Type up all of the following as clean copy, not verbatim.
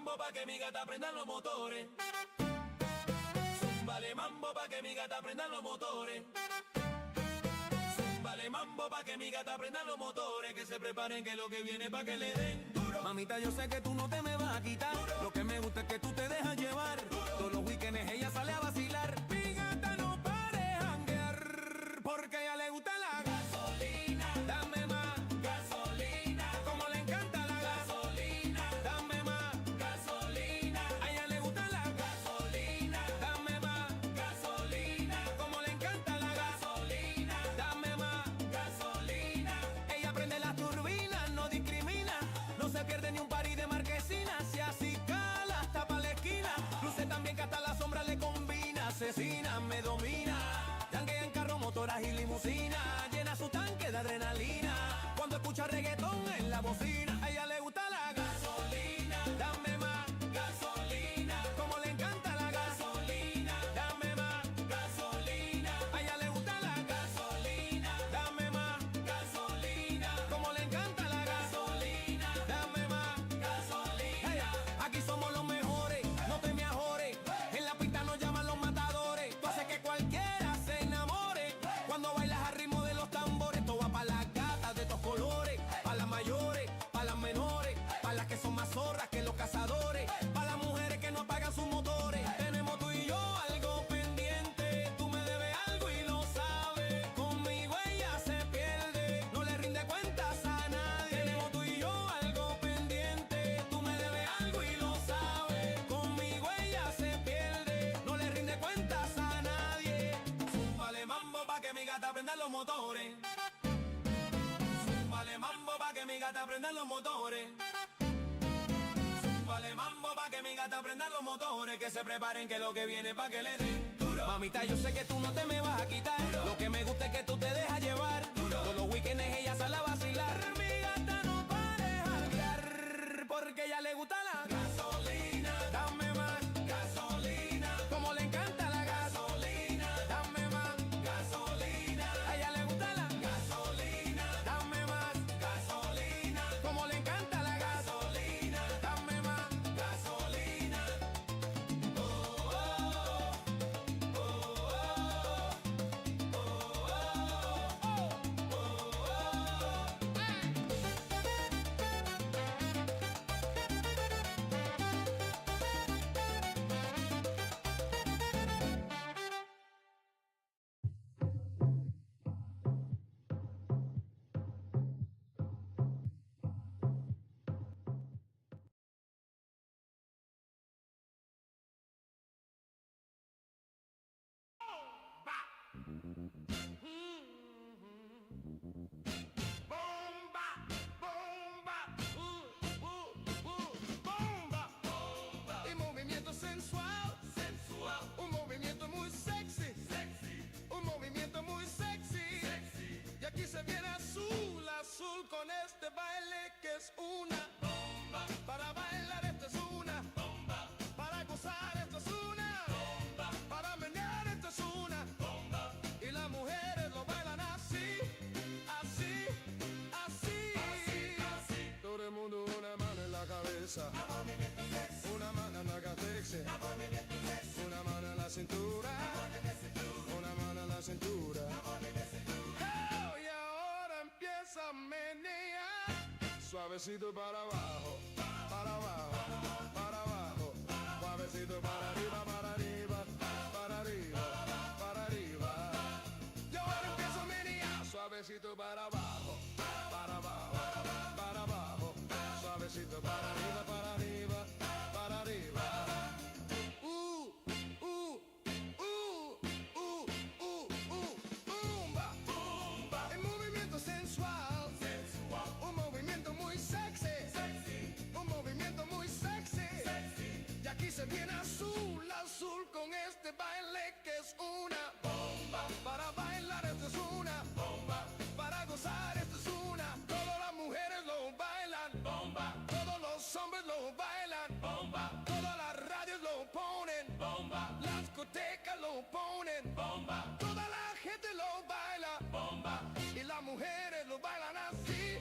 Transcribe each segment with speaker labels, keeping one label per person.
Speaker 1: mambo pa' que mi gata prenda los motores. Zúmbale mambo pa' que mi gata prenda los motores. Zúmbale mambo pa' que mi gata prenda los motores. Que se preparen que lo que viene pa' que le den duro.
Speaker 2: Mamita, yo sé que tú no te me vas a quitar duro. Lo que me gusta es que tú te dejas llevar duro. Todos los weekends ella sale a vacilar. Mi gata no pare de janguear, porque a ella le gusta la
Speaker 1: gasolina.
Speaker 2: Dame más
Speaker 1: gasolina.
Speaker 2: Como le encanta la
Speaker 1: gasolina.
Speaker 2: Dame más
Speaker 1: gasolina.
Speaker 2: A ella le gusta la
Speaker 1: gasolina.
Speaker 2: Dame más
Speaker 1: gasolina.
Speaker 2: Como le encanta la
Speaker 1: gasolina.
Speaker 2: Dame más
Speaker 1: gasolina.
Speaker 2: Ella prende las turbinas, no discrimina. No se pierde ni un party de marquesina. Si así cala hasta pa' la esquina. Luce también que hasta la sombra le combina. Asesina, me domina. Janguea en carro, motoras y limusina. Llena su tanque de adrenalina. Cuando escucha reggaetón en la bocina. A ella le gusta la
Speaker 1: gasolina.
Speaker 2: Dame más
Speaker 1: gasolina.
Speaker 2: Como le encanta la
Speaker 1: gasolina.
Speaker 2: Dame más
Speaker 1: gasolina.
Speaker 2: A ella le gusta la
Speaker 1: gasolina.
Speaker 2: Dame más
Speaker 1: gasolina.
Speaker 2: Como le encanta la
Speaker 1: gasolina.
Speaker 2: Dame más
Speaker 1: gasolina.
Speaker 2: Hey, aquí somos los mejores, no te me ajores. En la pista nos llaman los matadores. Tú haces que cualquiera se enamore. Cuando bailas al ritmo de los tambores. Esto va pa' las gatas de estos colores. Pa' las mayores, pa' las menores. Pa' las que son más zorras que los cazadores. Pa' las mujeres que no apagan sus motores. Tenemos tú y yo algo pendiente. Tú me debes algo y lo sabes. Conmigo ella se pierde. No le rinde cuentas a nadie. Tenemos tú y yo algo pendiente. Tú me debes algo y lo sabes. Conmigo ella se pierde. No le rinde cuentas a nadie.
Speaker 1: Zúmbale mambo pa' que mi gata prenda los motores. Zúmbale mambo pa' que mi gata prenda los motores. Zúmbale mambo pa' que mi gata prenda los motores. Que se preparen que lo que viene pa' que le den duro.
Speaker 2: Mamita, yo sé que tú no te me vas a quitar duro. Lo que me gusta es que tú te dejas llevar duro. Todos los weekends ella sale a vacilar. Mi gata no para de janguear, porque a ella le gusta la
Speaker 1: gasolina.
Speaker 2: Dame más
Speaker 1: gasolina.
Speaker 2: Como le encanta la
Speaker 1: gasolina.
Speaker 2: Dame más
Speaker 1: gasolina.
Speaker 2: A ella le gusta la
Speaker 1: gasolina.
Speaker 2: Dame más
Speaker 1: gasolina.
Speaker 2: Como le encanta la
Speaker 1: gasolina.
Speaker 2: Dame más
Speaker 1: gasolina. Oh, oh, oh, oh, oh, oh, oh, oh,
Speaker 3: Bomba. Y movimiento sensual, un movimiento muy sexy, un movimiento muy sexy. Y aquí se viene azul, azul con este baile que es una bomba. Para bailar esto es una bomba. Para gozar esto es una bomba. Para menear esto es una bomba. Y las mujeres lo bailan así, así, así, así. Todo el mundo una mano en la cabeza, una mano en la catexe, una mano en la cintura, una mano en la cintura. Oh, y ahora empieza a menear, suavecito para abajo, para abajo, para abajo, suavecito para arriba, para arriba, para arriba, para arriba. Y ahora empieza a menear, suavecito para abajo, para abajo, para abajo, suavecito para arriba, para arriba, para arriba. Bomba. El movimiento sensual, un movimiento muy sexy, un movimiento muy sexy. Y aquí se viene azul, azul con este baile que es una bomba. Para bailar esto es una bomba. Para gozar esto es una. Todas las mujeres lo bailan bomba. Todos los hombres lo bailan bomba. Todas las radios lo ponen bomba. Las discotecas lo ponen bomba. Toda la gente lo baila bomba. Y las mujeres lo bailan así,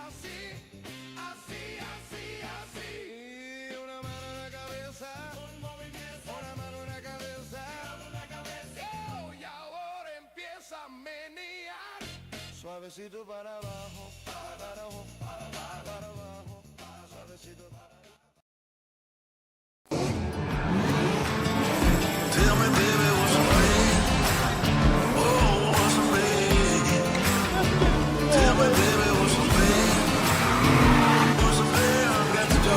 Speaker 3: así, así, así, así. Y una Suavecito para abajo, para abajo, para abajo, suavecito para abajo.
Speaker 4: Tell me, baby, what's a pain? Oh, what's a pain? Tell me, baby, what's a pain? What's a pain I've got to do?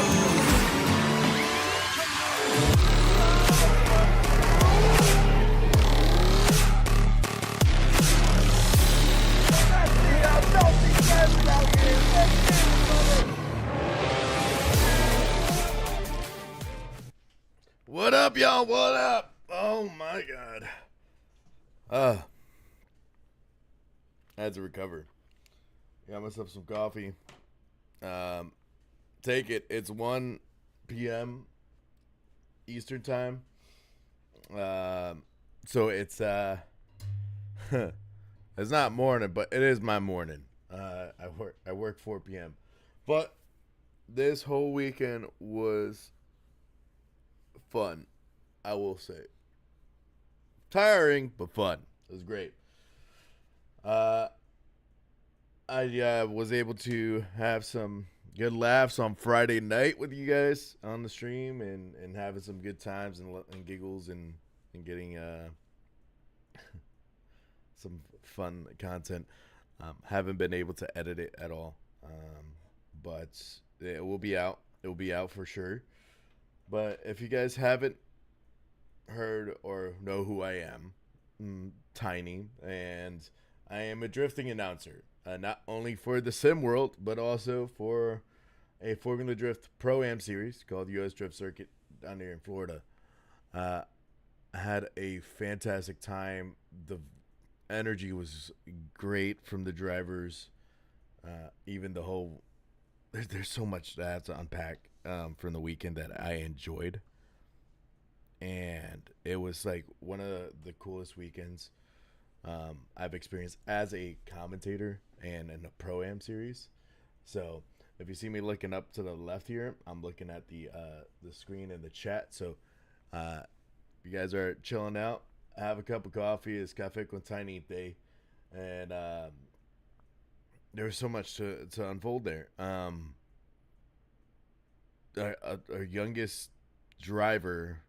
Speaker 5: What up, y'all? What up? Oh my god. I had to recover. Got myself some coffee. Take it. It's 1 p.m. Eastern time. So it's it's not morning, but it is my morning. I work 4 p.m. But this whole weekend was fun, I will say. Tiring, but fun. It was great. I was able to have some good laughs on Friday night with you guys on the stream and having some good times and giggles and getting some fun content. Haven't been able to edit it at all, but it will be out. It will be out for sure. But if you guys haven't heard or know who I am, Tiny, and I am a drifting announcer, not only for the sim world, but also for a Formula Drift Pro-Am series called U.S. Drift Circuit down here in Florida. I had a fantastic time. The energy was great from the drivers. Even the whole... There's so much that I have to unpack from the weekend that I enjoyed. And it was like one of the coolest weekends I've experienced as a commentator and in a Pro-Am series. So if you see me looking up to the left here, I'm looking at the screen in the chat. So you guys are chilling out, have a cup of coffee. It's Café con Tiny day. And there's so much to unfold there. Our youngest driver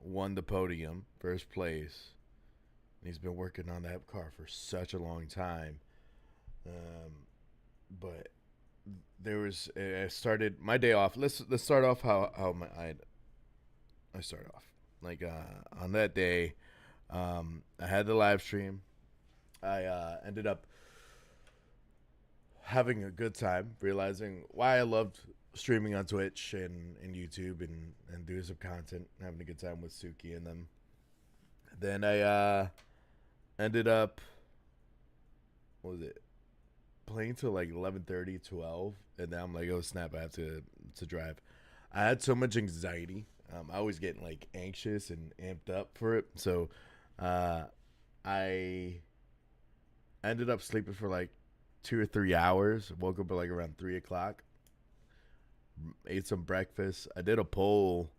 Speaker 5: won the podium, first place. And he's been working on that car for such a long time. But there was, I started my day off. Let's start off how I start off. Like on that day, I had the live stream. I ended up having a good time, realizing why I loved streaming on Twitch and YouTube and doing some content, having a good time with Suki and them. Then I ended up, what was it, playing till like 11:30, 12, and then I'm like, oh snap, I have to drive. I had so much anxiety. I was getting like anxious and amped up for it. So I ended up sleeping for like 2 or 3 hours. Woke up at like around 3 o'clock. Ate some breakfast. I did a poll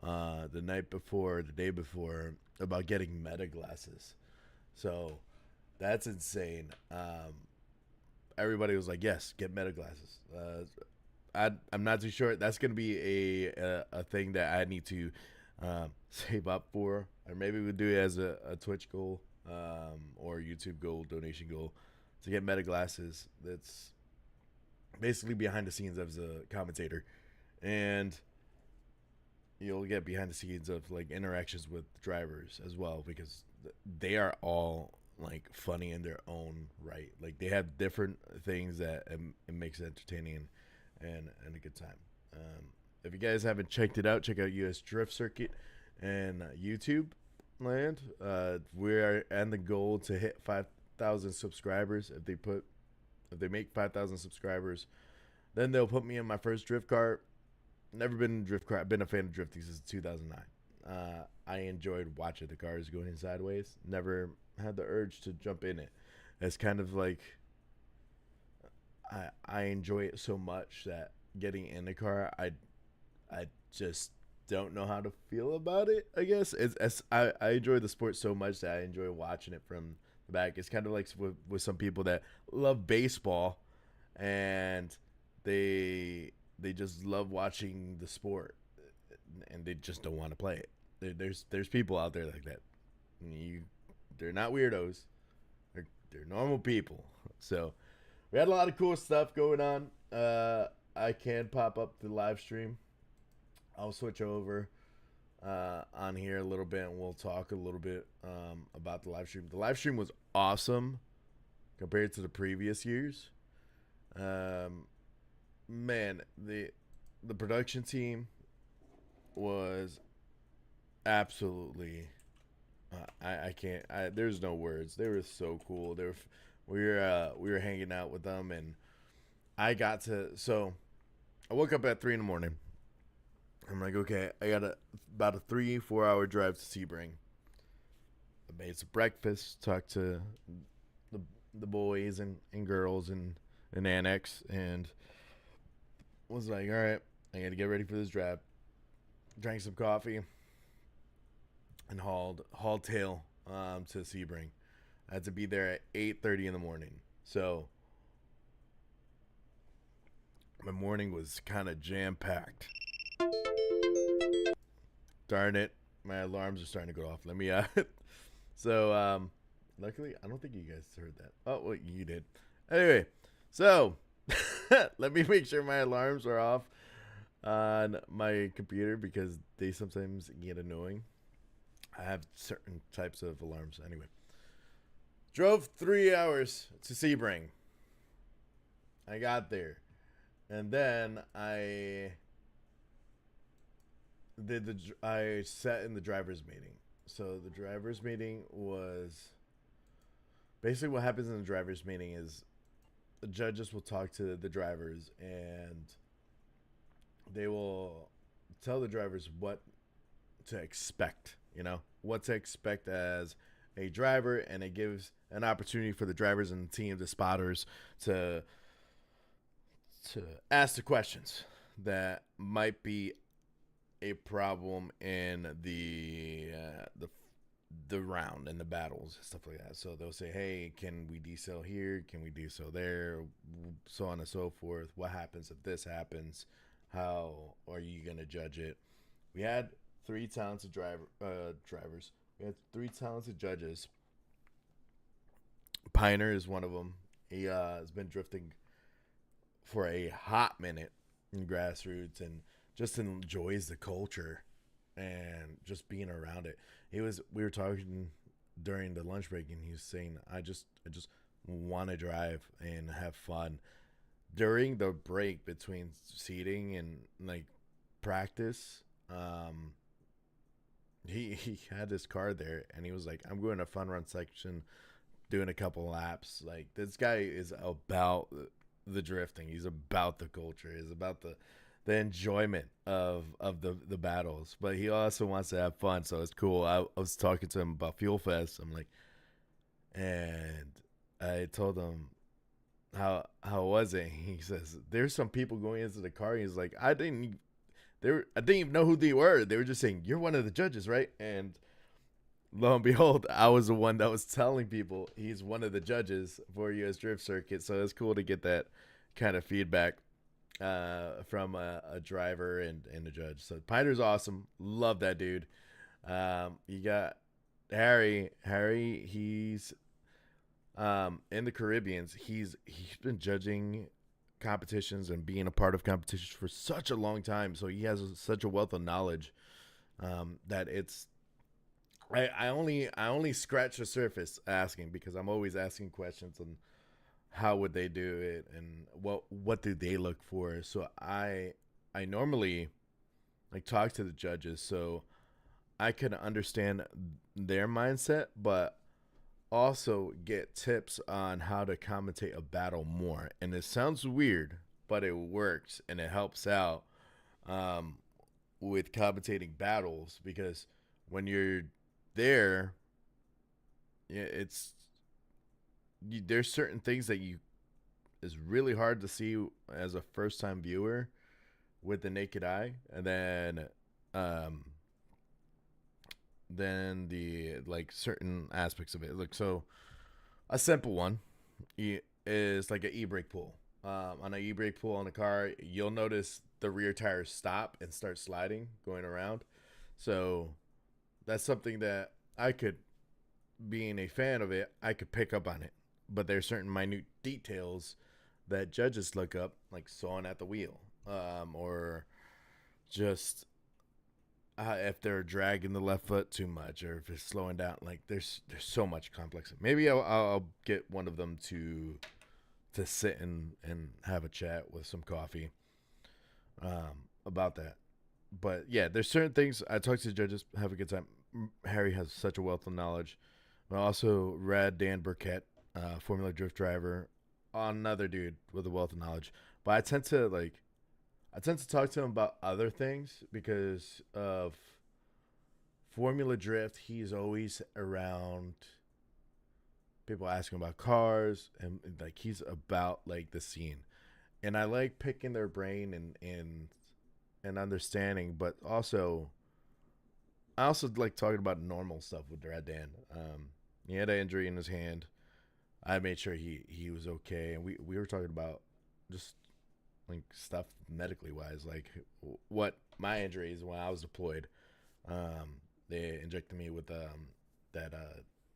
Speaker 5: the day before about getting meta glasses. So that's insane. Everybody was like, yes, get meta glasses. I'm not too sure. That's going to be a thing that I need to save up for. Or maybe we'll do it as a Twitch goal or YouTube goal, donation goal, to get meta glasses. That's basically behind the scenes as a commentator. And you'll get behind the scenes of like interactions with drivers as well, because they are all like funny in their own right. Like they have different things that it makes it entertaining and a good time. If you guys haven't checked it out, check out US Drift Circuit and YouTube land. We're at the goal to hit 5,000 subscribers. If they make 5,000 subscribers, then they'll put me in my first drift car. Never been in drift car. I've been a fan of drifting since 2009. I enjoyed watching the cars going in sideways. Never had the urge to jump in it. It's kind of like I enjoy it so much that getting in the car, I just don't know how to feel about it. I guess I enjoy the sport so much that I enjoy watching it from back. It's kind of like with some people that love baseball and they just love watching the sport and they just don't want to play it. There's people out there like that. They're not weirdos. They're normal people. So we had a lot of cool stuff going on. I can pop up the live stream. I'll switch over on here a little bit and we'll talk a little bit about the live stream. The live stream was awesome compared to the previous years. Man, the production team was absolutely I can't there's no words. They were so cool. We were hanging out with them and I woke up at 3 a.m. I'm like, okay, I got about a 3-4 hour drive to Sebring. I made some breakfast, talked to the boys and girls and annex, and was like, all right, I got to get ready for this drive. Drank some coffee and hauled tail to Sebring. I had to be there at 8:30 in the morning. So my morning was kind of jam-packed. Darn it. My alarms are starting to go off. Let me So luckily I don't think you guys heard that. Oh, well, you did. Anyway, so let me make sure my alarms are off on my computer because they sometimes get annoying. I have certain types of alarms. Anyway, drove 3 hours to Sebring. I got there, and then I sat in the driver's meeting. So the driver's meeting was basically what happens in the driver's meeting is the judges will talk to the drivers and they will tell the drivers what to expect, what to expect as a driver, and it gives an opportunity for the drivers and the team, the spotters, to ask the questions that might be a problem in the round and the battles and stuff like that. So they'll say, hey, can we decel here? Can we decel there? So on and so forth. What happens if this happens? How are you going to judge it? We had 3 talented drivers. We had 3 talented judges. Piner is one of them. He has been drifting for a hot minute in grassroots and just enjoys the culture and just being around it. We were talking during the lunch break and he was saying, I just want to drive and have fun. During the break between seating and like practice, he had his car there and he was like, I'm going to fun run section, doing a couple laps. Like, this guy is about the drifting. He's about the culture. He's about the enjoyment of the battles, but he also wants to have fun. So it's cool. I was talking to him about Fuel Fest. I'm like, and I told him how was it? He says there's some people going into the car. He's like, I didn't even know who they were. They were just saying, you're one of the judges, right? And lo and behold, I was the one that was telling people he's one of the judges for US Drift Circuit. So it's cool to get that kind of feedback from a driver and a judge. So Piner's awesome. Love that dude. You got Harry. He's in the Caribbeans. He's been judging competitions and being a part of competitions for such a long time. So he has such a wealth of knowledge that it's I only scratch the surface asking, because I'm always asking questions on how would they do it and what do they look for. So I normally like talk to the judges so I can understand their mindset, but also get tips on how to commentate a battle more. And it sounds weird, but it works and it helps out with commentating battles, because when you're there, there's certain things that is really hard to see as a first time viewer with the naked eye, and then the like certain aspects of it. Like, so A simple one is like an e-brake pull. On an e-brake pull on a car, you'll notice the rear tires stop and start sliding, going around. So that's something that I could, being a fan of it, I could pick up on it. But there's certain minute details that judges look up, like sawing at the wheel, or just if they're dragging the left foot too much, or if it's slowing down. Like there's so much complexity. Maybe I'll get one of them to sit and have a chat with some coffee about that. But yeah, there's certain things I talk to the judges, have a good time. Harry has such a wealth of knowledge. But also Rad Dan Burkett, Formula Drift driver, another dude with a wealth of knowledge. But I tend to talk to him about other things because of Formula Drift. He's always around people asking about cars, and like he's about like the scene. And I like picking their brain and understanding, but also I also like talking about normal stuff with Rad Dan. He had an injury in his hand. I made sure he was okay, and we were talking about just like stuff medically wise, like what my injury is when I was deployed. They injected me with that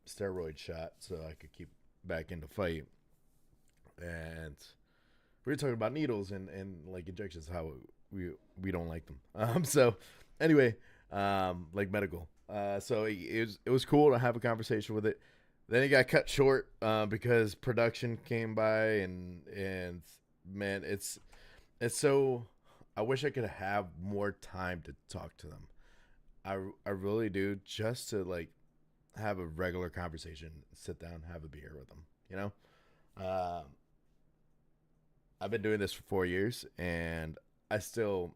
Speaker 5: steroid shot so I could keep back into fight, and we were talking about needles and like injections, how we don't like them. So anyway, like medical. So it was cool to have a conversation with it. Then it got cut short because production came by, and man, it's so. I wish I could have more time to talk to them. I really do, just to like have a regular conversation, sit down, have a beer with them. You know, I've been doing this for 4 years, and I still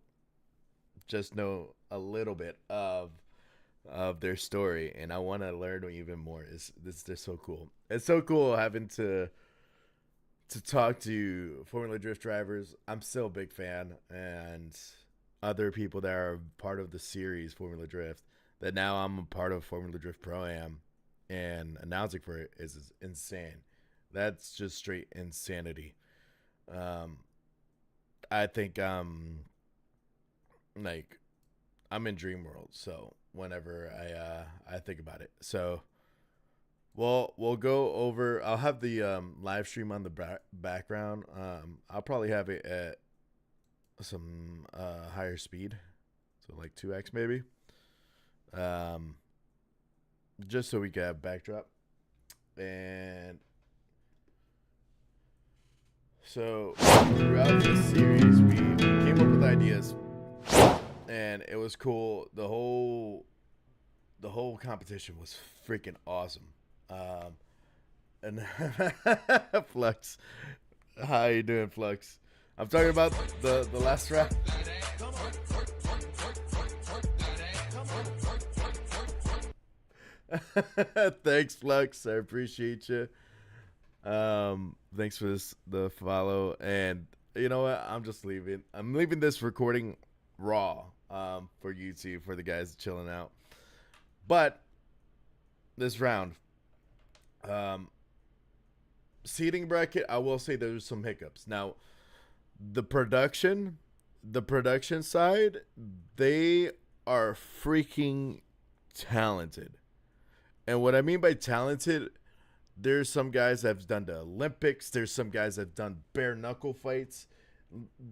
Speaker 5: just know a little bit of their story, and I want to learn even more. They're so cool. It's so cool having to talk to Formula Drift drivers. I'm still a big fan, and other people that are part of the series Formula Drift, that now I'm a part of Formula Drift Pro-Am, and announcing for it is insane. That's just straight insanity. I think like I'm in dream world, so whenever I think about it. So we'll go over. I'll have the live stream on the background. I'll probably have it at some higher speed, so like 2x maybe. Just so we can have backdrop. And so throughout this series, we came up with ideas, and it was cool. The whole competition was freaking awesome. And Flux, how you doing, Flux? I'm talking about the last round. Thanks, Flux. I appreciate you. Thanks for the follow. And you know what? I'm just leaving. I'm leaving this recording raw for YouTube, for the guys chilling out. But this round, seating bracket, I will say there's some hiccups. Now, the production side, they are freaking talented. And what I mean by talented, there's some guys that have done the Olympics. There's some guys that have done bare knuckle fights.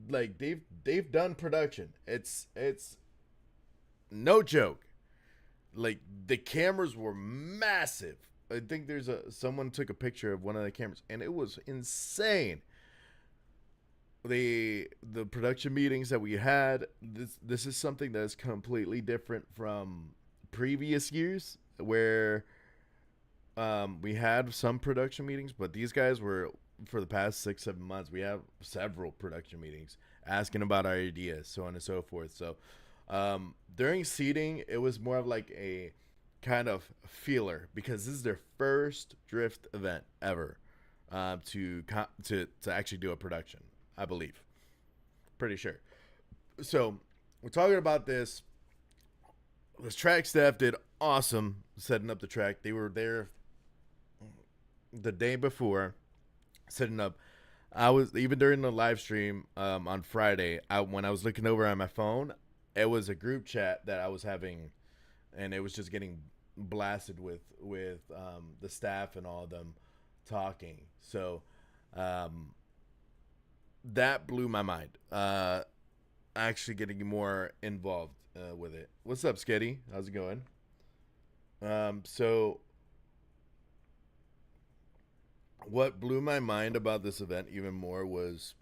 Speaker 5: Like they've done production. It's no joke. Like the cameras were massive. I think someone took a picture of one of the cameras, and it was insane. The production meetings that we had, this is something that is completely different from previous years, where we had some production meetings, but these guys were, for the past 6-7 months, we have several production meetings asking about our ideas, so on and so forth. So during seating, it was more of like a kind of feeler, because this is their first drift event ever to actually do a production, I believe. Pretty sure. So we're talking about this. This track staff did awesome setting up the track. They were there the day before, setting up. I was even during the live stream on Friday. When I was looking over at my phone, it was a group chat that I was having, and it was just getting blasted with the staff and all of them talking. So that blew my mind. Actually getting more involved with it. What's up, Sketty? How's it going? So what blew my mind about this event even more was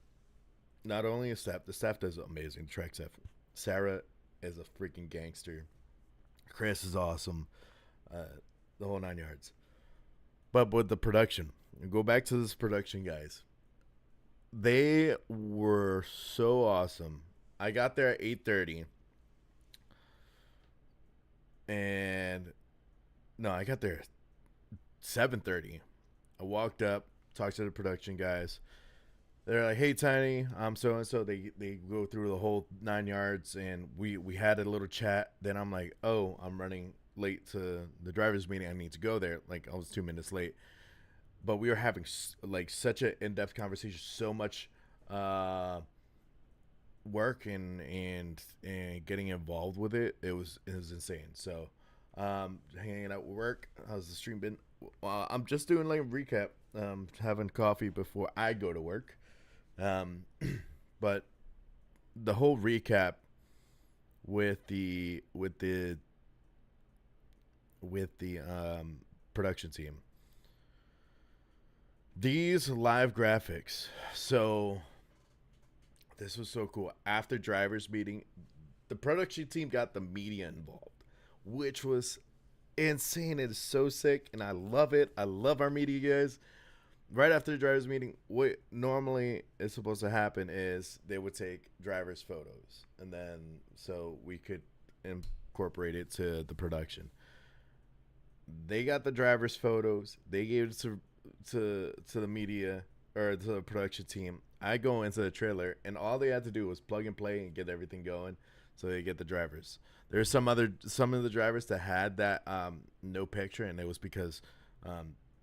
Speaker 5: not only the staff does amazing, the track staff. Sarah is a freaking gangster. Chris is awesome. The whole 9 yards. But with the production, go back to this production, guys. They were so awesome. I got there at 8:30. And no, I got there at 7:30. I walked up, talked to the production guys. They're like, "Hey, Tiny, I'm so and so." They go through the whole 9 yards, and we had a little chat. Then I'm like, "Oh, I'm running late to the drivers' meeting. I need to go there." Like I was 2 minutes late, but we were having like such an in-depth conversation, so much work and getting involved with it. It was insane. So, hanging out with work. How's the stream been? I'm just doing like a recap. Having coffee before I go to work. But the whole recap with the production team. These live graphics. So this was so cool. After drivers meeting, the production team got the media involved, which was insane. It is so sick, and I love it. I love our media guys. Right after the drivers meeting, what normally is supposed to happen is they would take drivers' photos, and then so we could incorporate it to the production. They got the drivers' photos. They gave it to the media or to the production team. I go into the trailer, and all they had to do was plug and play and get everything going, so they get the drivers. There's some of the drivers that had that no picture, and it was because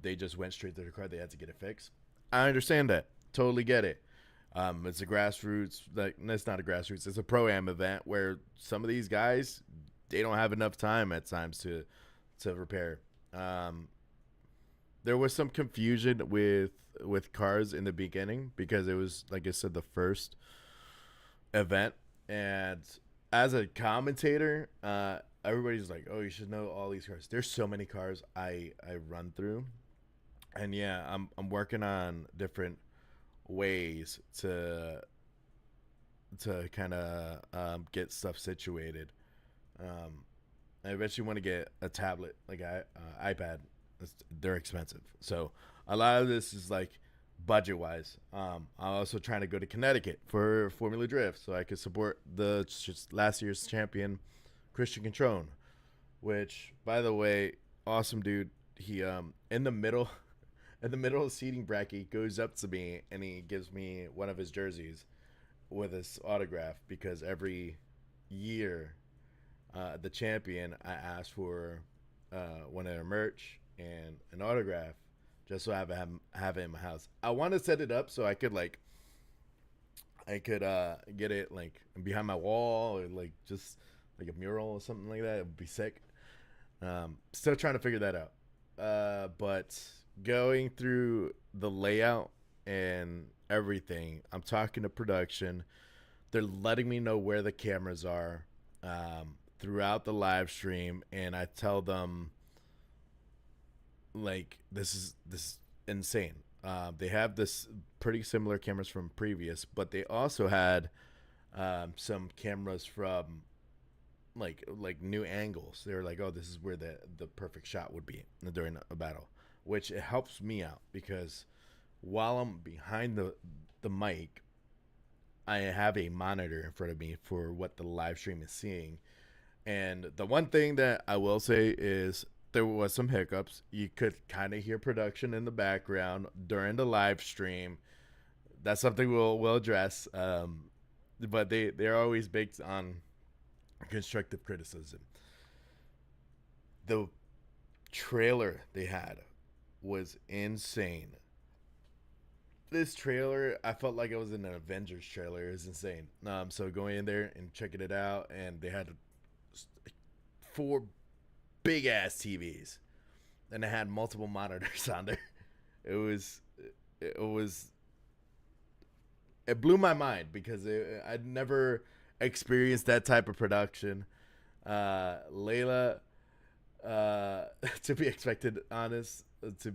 Speaker 5: they just went straight to their car. They had to get it fixed. I understand that. Totally get it. It's a grassroots. It's not a grassroots. It's a pro-am event where some of these guys, they don't have enough time at times to repair. There was some confusion with cars in the beginning because it was, like I said, the first event. And as a commentator, everybody's like, "Oh, you should know all these cars." There's so many cars I run through. And yeah, I'm working on different ways to kind of get stuff situated. I eventually want to get a tablet, like iPad. They're expensive, so a lot of this is like budget wise. I'm also trying to go to Connecticut for Formula Drift, so I could support the last year's champion, Christian Controne, which, by the way, awesome dude. He in the middle. In the middle of the seating bracket, he goes up to me and he gives me one of his jerseys with his autograph, because every year, the champion, I ask for one of their merch and an autograph, just so I have it in my house. I want to set it up so I could get it like behind my wall, or like just like a mural or something like that. It would be sick. Still trying to figure that out. But going through the layout and everything, I'm talking to production. They're letting me know where the cameras are throughout the live stream, and I tell them, like, this is insane. They have this pretty similar cameras from previous, but they also had some cameras from like new angles. They were like, "Oh, this is where the perfect shot would be during a battle," which it helps me out, because while I'm behind the mic, I have a monitor in front of me for what the live stream is seeing. And the one thing that I will say is there was some hiccups. You could kind of hear production in the background during the live stream. That's something we'll address. But they're always based on constructive criticism. The trailer they had was insane. This trailer, I felt like I was in an Avengers trailer. It was insane. So going in there and checking it out, and they had 4 big ass TVs, and they had multiple monitors on there. It was, it blew my mind because I'd never experienced that type of production. Layla, to be expected, to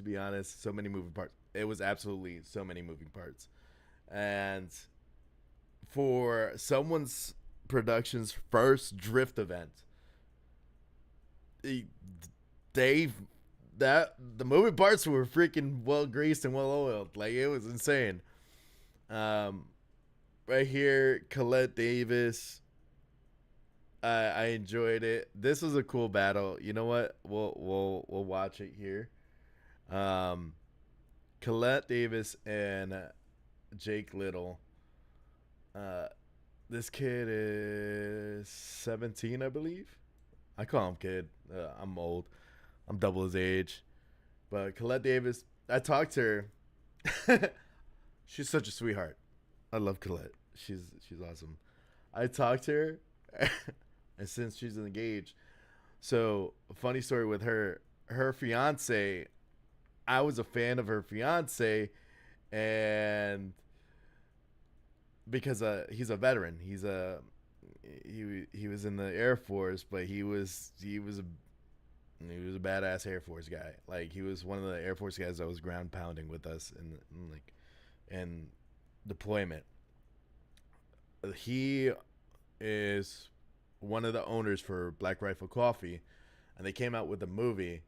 Speaker 5: be honest, so many moving parts. It was absolutely so many moving parts. And for someone's production's first drift event, the moving parts were freaking well greased and well oiled. Like, it was insane. Right here, Colette Davis. I enjoyed it. This was a cool battle. You know what? We'll watch it here. Colette Davis and Jake Little. This kid is 17, I believe. I call him kid. I'm old. I'm double his age. But Colette Davis, I talked to her. She's such a sweetheart. I love Colette. She's awesome. I talked to her, and since she's engaged, so a funny story with her. Her fiance, I was a fan of her fiance, and because he's a veteran, he was in the Air Force, but he was a badass Air Force guy. Like, he was one of the Air Force guys that was ground pounding with us in deployment. He is one of the owners for Black Rifle Coffee, and they came out with a movie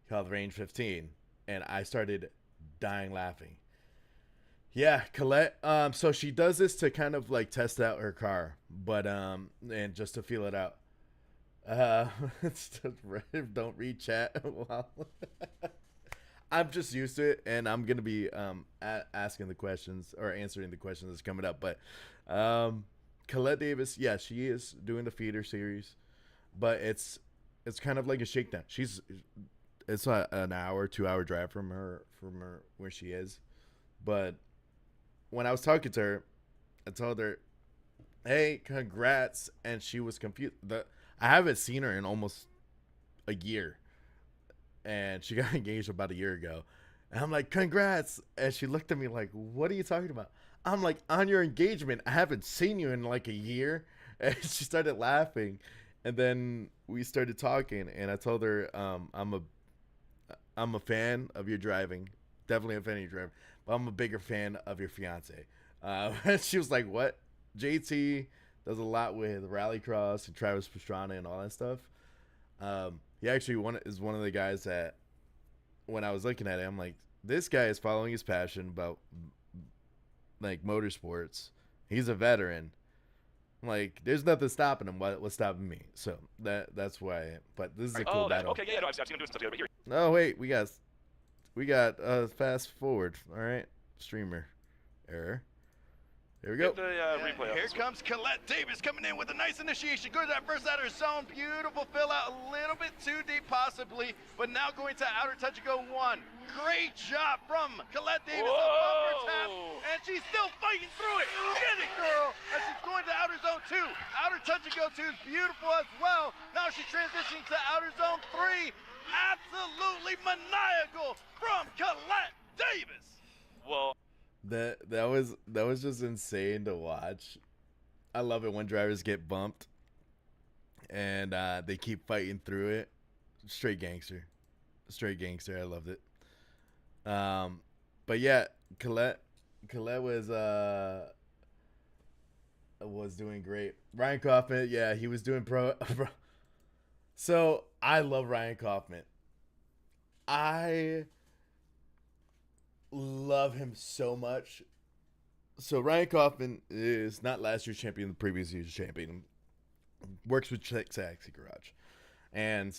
Speaker 5: called Range 15, and I started dying laughing. Yeah, Colette. So she does this to kind of like test out her car, but and just to feel it out. Don't read chat. Wow. I'm just used to it, and I'm gonna be asking the questions or answering the questions that's coming up. But Colette Davis, yeah, she is doing the feeder series, but it's kind of like a shakedown. It's an hour, 2-hour drive from her where she is. But when I was talking to her, I told her, "Hey, congrats," and she was confused. I haven't seen her in almost a year, and she got engaged about a year ago. And I'm like, "Congrats!" And she looked at me like, "What are you talking about?" I'm like, "On your engagement, I haven't seen you in like a year." And she started laughing, and then we started talking, and I told her, I'm a fan of your driving, definitely a fan of your driving, but I'm a bigger fan of your fiance. She was like, "What?" JT does a lot with Rallycross and Travis Pastrana and all that stuff. He actually is one of the guys that, when I was looking at it, I'm like, this guy is following his passion about like motorsports. He's a veteran. Like, there's nothing stopping him. What's stopping me? So that's why. But this is a cool battle.
Speaker 6: Okay, yeah, no, I've seen him doing stuff together, but here.
Speaker 5: No, wait, we got fast forward. All right, streamer error. Here we go.
Speaker 6: Get the replay up.
Speaker 7: Here comes Colette Davis coming in with a nice initiation. Goes that first outer zone. Beautiful fill out. A little bit too deep possibly. But now going to outer touch and go 1. Great job from Colette Davis. A bumper tap. And she's still fighting through it. Get it, girl. And she's going to outer zone 2. Outer touch and go 2 is beautiful as well. Now she's transitioning to outer zone 3. Absolutely maniacal from Colette Davis.
Speaker 6: Well,
Speaker 5: That was just insane to watch. I love it when drivers get bumped and they keep fighting through it. Straight gangster. I loved it. But yeah, Colette was doing great. Ryan Kaufman, yeah, he was doing pro. So I love Ryan Kaufman. I love him so much. So Ryan Kaufman is not last year's champion, the previous year's champion. Works with Taxi Garage. And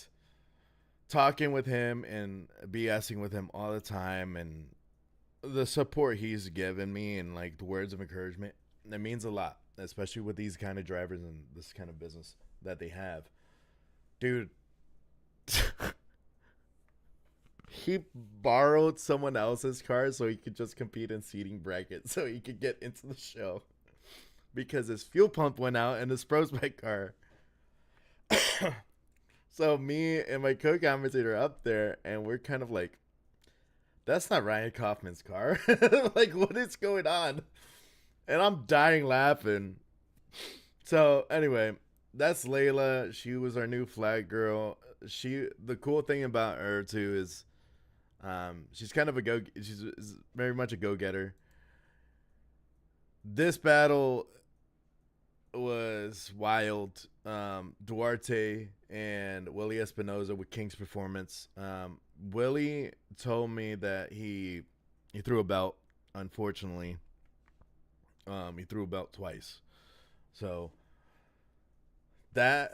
Speaker 5: talking with him and BSing with him all the time, and the support he's given me and like the words of encouragement, it means a lot, especially with these kind of drivers and this kind of business that they have. Dude, he borrowed someone else's car so he could just compete in seating bracket so he could get into the show because his fuel pump went out in his prospect car. So me and my co-commentator are up there, and we're kind of like, that's not Ryan Kaufman's car. Like, what is going on? And I'm dying laughing. So anyway, that's Layla. She was our new flag girl. The cool thing about her too is she's kind of she's very much a go-getter. This battle was wild. Duarte and Willie Espinoza with King's Performance. Willie told me that he threw a belt. Unfortunately, he threw a belt twice. So that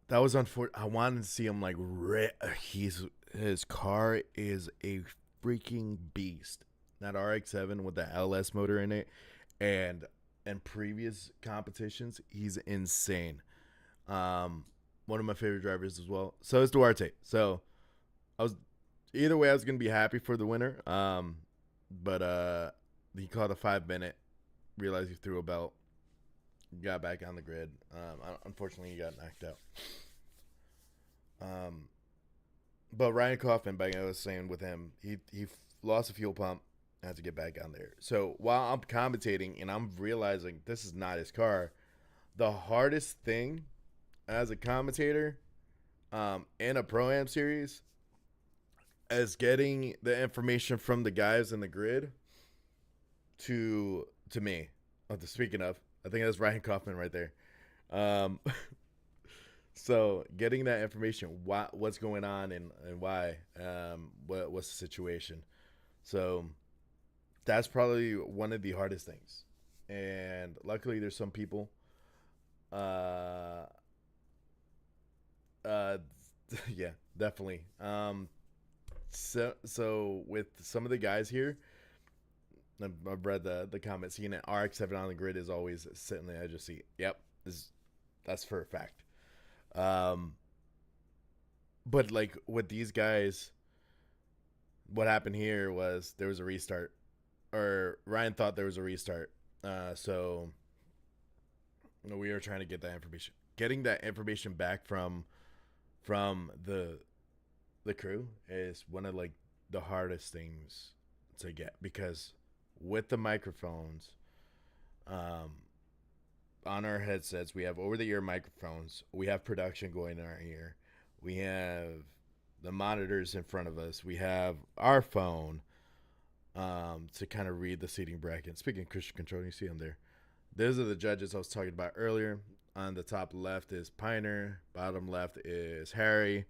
Speaker 5: was unfortunate. I wanted to see him like his car is a freaking beast. That RX-7 with the LS motor in it, and in previous competitions, he's insane. One of my favorite drivers as well. So is Duarte. So either way, I was gonna be happy for the winner. But he caught a 5-minute, realized he threw a belt, got back on the grid. Unfortunately, he got knocked out. But Ryan Kaufman, like I was saying with him, he lost a fuel pump, had to get back on there. So while I'm commentating and I'm realizing this is not his car, the hardest thing as a commentator in a Pro-Am series is getting the information from the guys in the grid to me. Speaking of, I think that's Ryan Kaufman right there. So getting that information, what's going on and why, what's the situation. So that's probably one of the hardest things. And luckily there's some people, yeah, definitely. So with some of the guys here, I've read the comments. Seeing an RX-7 on the grid is always sitting on the edge of the seat. Yep, that's for a fact. But like with these guys, what happened here was there was a restart, or Ryan thought there was a restart. So we were trying to get that information. Getting that information back from the crew is one of like the hardest things to get, because with the microphones on our headsets, we have over-the-ear microphones, we have production going in our ear, we have the monitors in front of us, we have our phone to kind of read the seating bracket. Speaking of Christian control, you see them there. Those are the judges I was talking about earlier. On the top left is Piner, bottom left is Harry,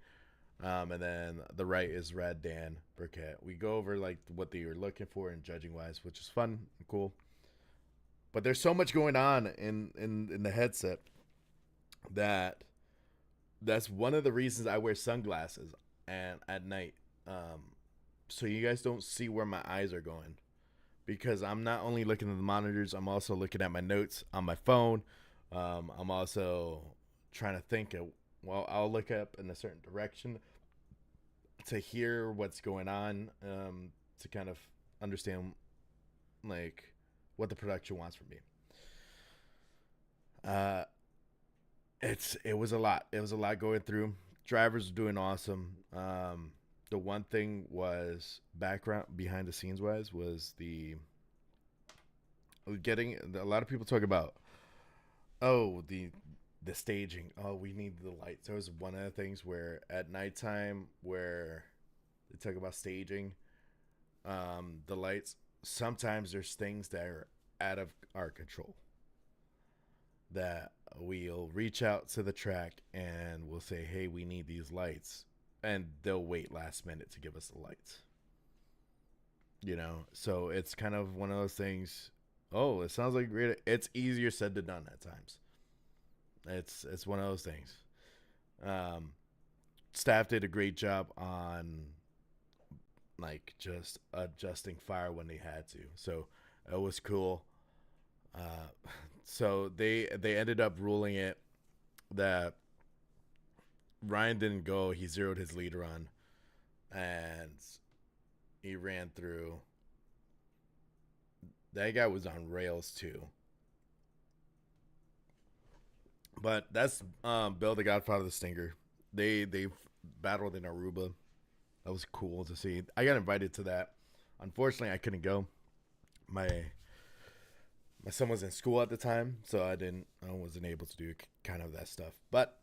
Speaker 5: and then the right is Rad Dan Burkett. We go over like what they were looking for in judging wise, which is fun and cool. But there's so much going on in the headset that's one of the reasons I wear sunglasses and at night, so you guys don't see where my eyes are going, because I'm not only looking at the monitors, I'm also looking at my notes on my phone. I'm also trying to think of, well, I'll look up in a certain direction to hear what's going on, to kind of understand like what the production wants from me. It was a lot. It was a lot going through. Drivers were doing awesome. The one thing was behind the scenes wise was getting a lot of people talk about, oh, the staging. Oh, we need the lights. There was one of the things where at nighttime where they talk about staging, the lights. Sometimes there's things that are out of our control, that we'll reach out to the track and we'll say, hey, we need these lights, and they'll wait last minute to give us the lights. So it's kind of one of those things. Oh, it sounds like great. It's easier said than done at times. It's one of those things. Staff did a great job on like just adjusting fire when they had to. So it was cool. So they ended up ruling it that Ryan didn't go. He zeroed his leader on. and he ran through. That guy was on rails too. But that's Bill the Godfather of the Stinger. They battled in Aruba. That was cool to see. I got invited to that. Unfortunately, I couldn't go. My son was in school at the time, so I wasn't able to do kind of that stuff. But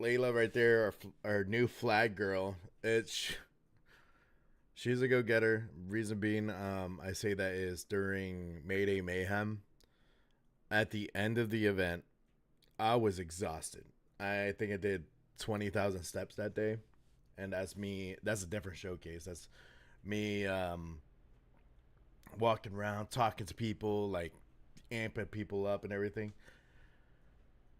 Speaker 5: Layla right there, our new flag girl, she's a go-getter. Reason being, I say that is during Mayday Mayhem. At the end of the event, I was exhausted. I think I did 20,000 steps that day. And that's me. That's a different showcase. That's me walking around, talking to people, like amping people up and everything.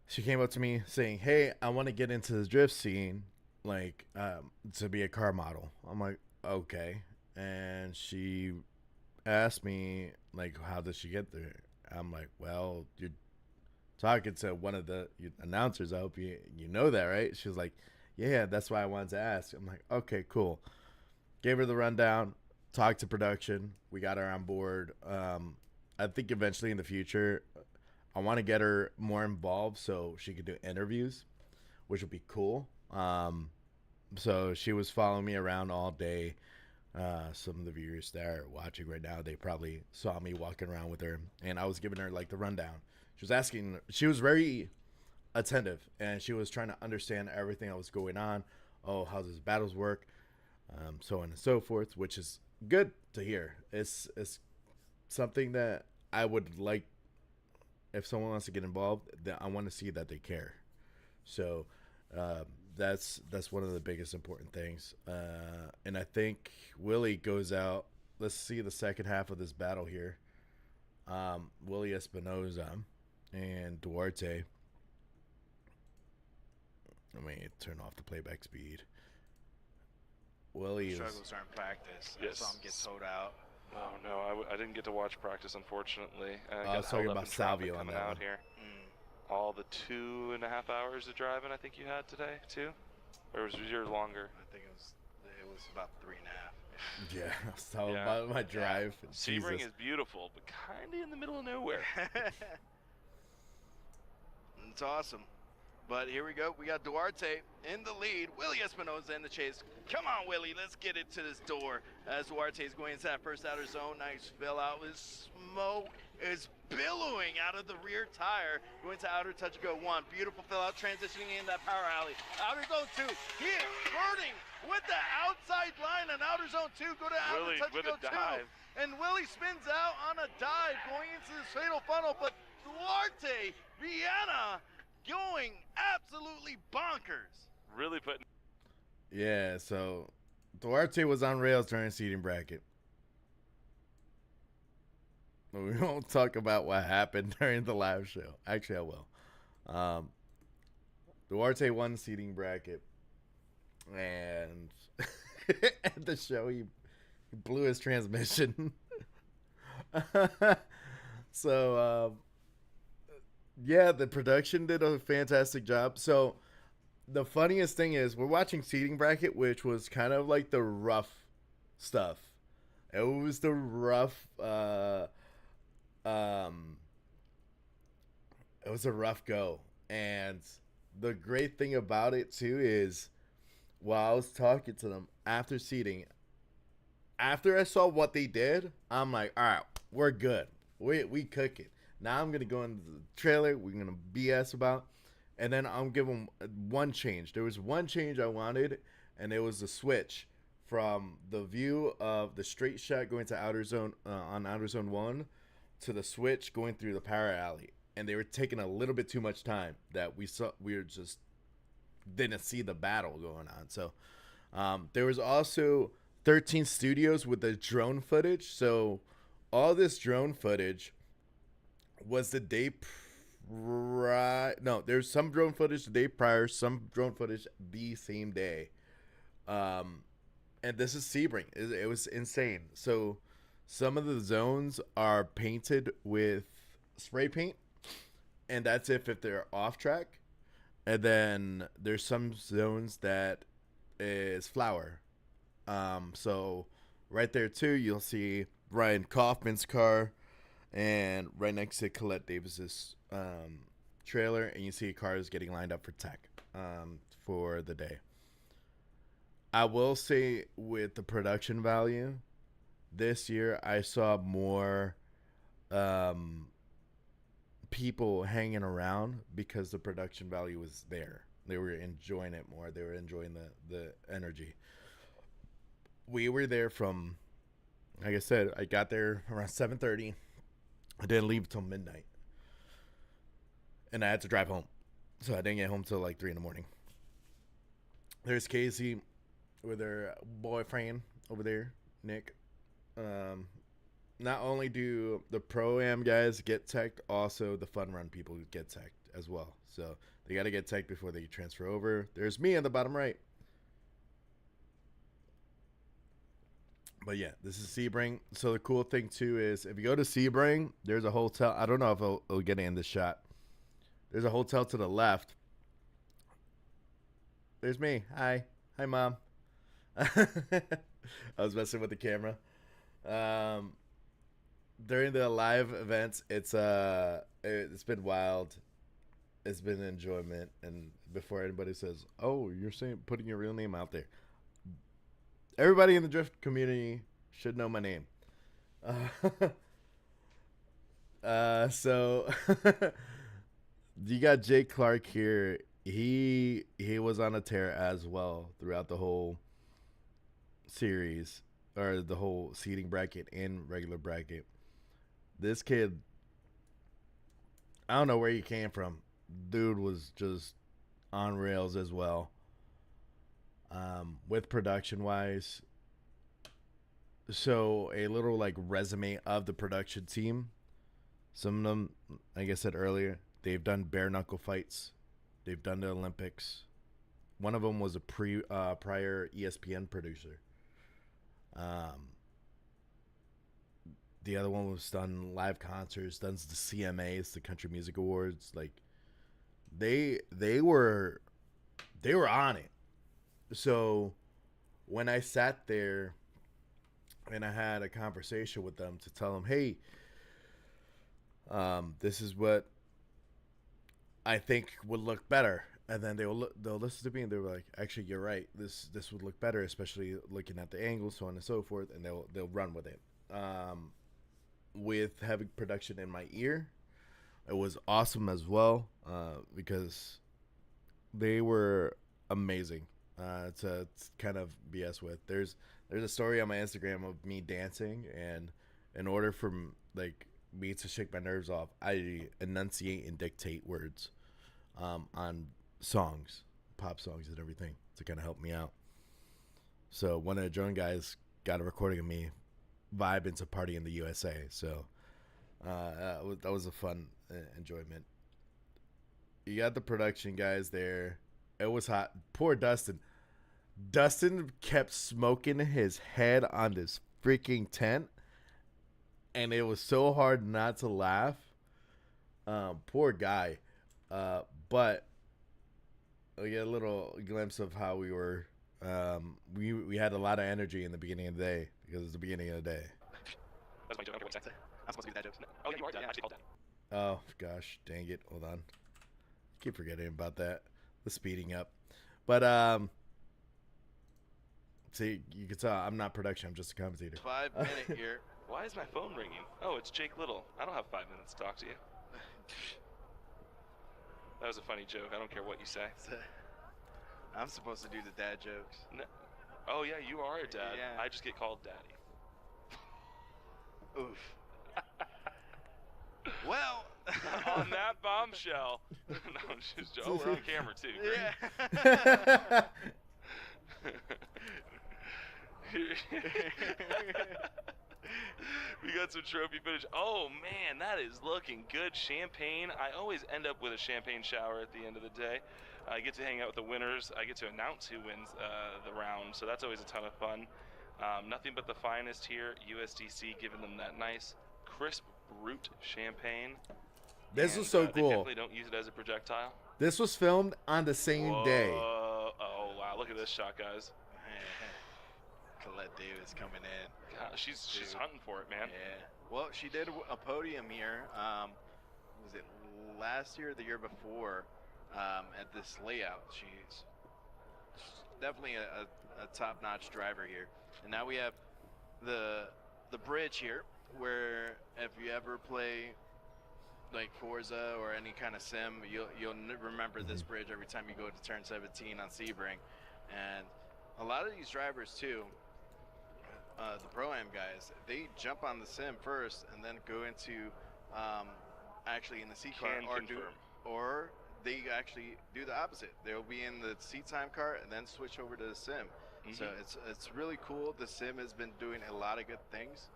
Speaker 5: She came up to me saying, "Hey, I want to get into the drift scene, like to be a car model." I'm like, "Okay." And she asked me, like, how did she get there? I'm like, "Well, you're talking to one of the announcers. I hope you know that, right?" She was like, "Yeah, that's why I wanted to ask." I'm like, "Okay, cool." Gave her the rundown, talked to production. We got her on board. I think eventually in the future, I want to get her more involved so she could do interviews, which would be cool. So she was following me around all day. Some of the viewers that are watching right now, they probably saw me walking around with her, and I was giving her like the rundown. She was very attentive, and she was trying to understand everything that was going on. Oh, how does battles work? So on and so forth, which is good to hear. It's something that I would like. If someone wants to get involved, that I want to see that they care. So that's one of the biggest important things. And I think Willie goes out. Let's see the second half of this battle here. Willie Espinoza and Duarte. Let me turn off the playback speed. Willie
Speaker 7: Struggles during practice.
Speaker 6: Yes.
Speaker 7: I saw him get towed out.
Speaker 6: Oh no, I didn't get to watch practice, unfortunately. I
Speaker 5: was talking about Salvio on
Speaker 6: coming
Speaker 5: that
Speaker 6: out
Speaker 5: one.
Speaker 6: here. All the 2.5 hours of driving I think you had today too, or was yours longer?
Speaker 7: I think it was about 3.5.
Speaker 5: Yeah, I was talking
Speaker 6: Yeah.
Speaker 5: about my drive.
Speaker 6: Sebring
Speaker 5: Jesus.
Speaker 6: is beautiful, but kind of in the middle of nowhere.
Speaker 7: It's awesome. But here we go. We got Duarte in the lead. Willie Espinoza in the chase. Come on, Willie. Let's get it to this door. As Duarte is going into that first outer zone. Nice fill out. His smoke is billowing out of the rear tire. Going to outer touch go 1. Beautiful fill out. Transitioning in that power alley. Outer zone 2. He is burning with the outside line on outer zone 2. Go to outer
Speaker 6: Willie
Speaker 7: touch
Speaker 6: with
Speaker 7: go
Speaker 6: a dive.
Speaker 7: 2. And Willie spins out on a dive going into this fatal funnel. But Duarte, Vienna, going absolutely bonkers.
Speaker 6: Really putting.
Speaker 5: Yeah, so Duarte was on rails during seating bracket. But we won't talk about what happened during the live show. Actually, I will. Duarte won seating bracket, and at the show he blew his transmission. So yeah, the production did a fantastic job. So the funniest thing is we're watching seating bracket, which was kind of like the rough stuff. It was the rough it was a rough go. And the great thing about it too is while I was talking to them after seating, after I saw what they did, I'm like, all right, we're good. We cook it. Now I'm going to go into the trailer. We're going to BS about. And then I'm giving one change. There was one change I wanted, and it was the switch from the view of the straight shot going to outer zone on outer zone 1 to the switch going through the power alley. And they were taking a little bit too much time that we were just didn't see the battle going on. So there was also 13 studios with the drone footage. So all this drone footage was the day no, there's some drone footage the day prior, some drone footage the same day. And this is Sebring. It was insane. So some of the zones are painted with spray paint, and that's if they're off track. And then there's some zones that is flour. So right there too, you'll see Ryan Kaufman's car, and right next to Colette Davis's trailer, and you see cars getting lined up for tech for the day. I will say with the production value, this year I saw more people hanging around because the production value was there. They were enjoying it more. They were enjoying the energy. We were there from, like I said, I got there around 7:30. I didn't leave till midnight. And I had to drive home. So I didn't get home till like 3 in the morning. There's Casey with her boyfriend over there, Nick. Not only do the Pro-Am guys get teched, also the fun run people get teched as well. So they got to get teched before they transfer over. There's me on the bottom right. But yeah, this is Sebring. So the cool thing too is if you go to Sebring, there's a hotel. I don't know if it'll get in this shot. There's a hotel to the left. There's me. Hi, Mom. I was messing with the camera. During the live events, it's been wild. It's been enjoyment, and before anybody says, "Oh, you're putting your real name out there," everybody in the drift community should know my name. So you got Jake Clark here. He was on a tear as well throughout the whole series, or the whole seating bracket and regular bracket. This kid, I don't know where he came from. Dude was just on rails as well. With production wise. So a little like resume of the production team. Some of them, like I said earlier, they've done bare knuckle fights. They've done the Olympics. One of them was a prior ESPN producer. The other one was done live concerts, done the CMAs, the Country Music Awards. Like they were on it. So when I sat there and I had a conversation with them to tell them, hey, this is what I think would look better, and then they'll listen to me and they're like, actually, you're right. This would look better, especially looking at the angles, so on and so forth, and they'll run with it. With having production in my ear, it was awesome as well, because they were amazing to kind of BS with. There's a story on my Instagram of me dancing, and in order for like me to shake my nerves off, I enunciate and dictate words on songs, pop songs and everything, to kind of help me out. So one of the drone guys got a recording of me vibing to Party in the USA. So that was a fun enjoyment. You got the production guys there. It was hot. Poor Dustin. Dustin kept smoking his head on this freaking tent, and it was so hard not to laugh. Poor guy. But we get a little glimpse of how we were. We had a lot of energy in the beginning of the day because it's the beginning of the day.
Speaker 6: That's my joke. I don't care what you say. I'm supposed to be the dad jokes. Oh, yeah, you are dad. Yeah, actually called dad.
Speaker 5: Oh gosh, dang it! Hold on, keep forgetting about that. The speeding up, but see, you can tell I'm not production. I'm just a commentator.
Speaker 7: 5 minute here.
Speaker 6: Why is my phone ringing? Oh, it's Jake Little. I don't have 5 minutes to talk to you. That was a funny joke. I don't care what you say.
Speaker 7: I'm supposed to do the dad jokes.
Speaker 6: No. Oh, yeah, you are a dad.
Speaker 7: Yeah.
Speaker 6: I just get called daddy.
Speaker 7: Oof. Well.
Speaker 6: On that bombshell. No, I'm just joking. Oh, we're on camera, too.
Speaker 7: Yeah.
Speaker 6: We got some trophy footage. Oh man, that is looking good. Champagne. I always end up with a champagne shower at the end of the day. I get to hang out with the winners. I get to announce who wins the round, so that's always a ton of fun. Nothing but the finest here. USDC giving them that nice, crisp, brute champagne.
Speaker 5: This was so
Speaker 6: They
Speaker 5: cool.
Speaker 6: definitely don't use it as a projectile.
Speaker 5: This was filmed on the same day.
Speaker 6: Oh wow, look at this shot, guys.
Speaker 7: Colette Davis coming in.
Speaker 6: God, she's hunting for it, man.
Speaker 7: Yeah. Well, she did a podium here. Was it last year or the year before? At this layout, she's definitely a top-notch driver here. And now we have the bridge here, where if you ever play like Forza or any kind of sim, you'll remember this bridge every time you go to turn 17 on Sebring. And a lot of these drivers too, the Pro-Am guys, they jump on the sim first and then go into actually in the C car, or they actually do the opposite. They'll be in the seat time car and then switch over to the sim. So it's really cool. The sim has been doing a lot of good things.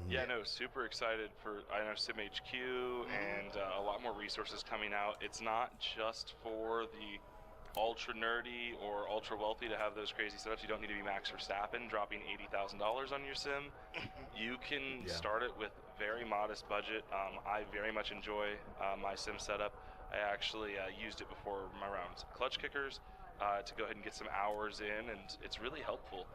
Speaker 6: Yeah, no, super excited for, I know, Sim HQ and a lot more resources coming out. It's not just for the ultra nerdy or ultra wealthy to have those crazy setups. You don't need to be Max Verstappen dropping $80,000 on your sim. You can start it with very modest budget. I very much enjoy my sim setup. I actually used it before my rounds clutch kickers to go ahead and get some hours in, and it's really helpful.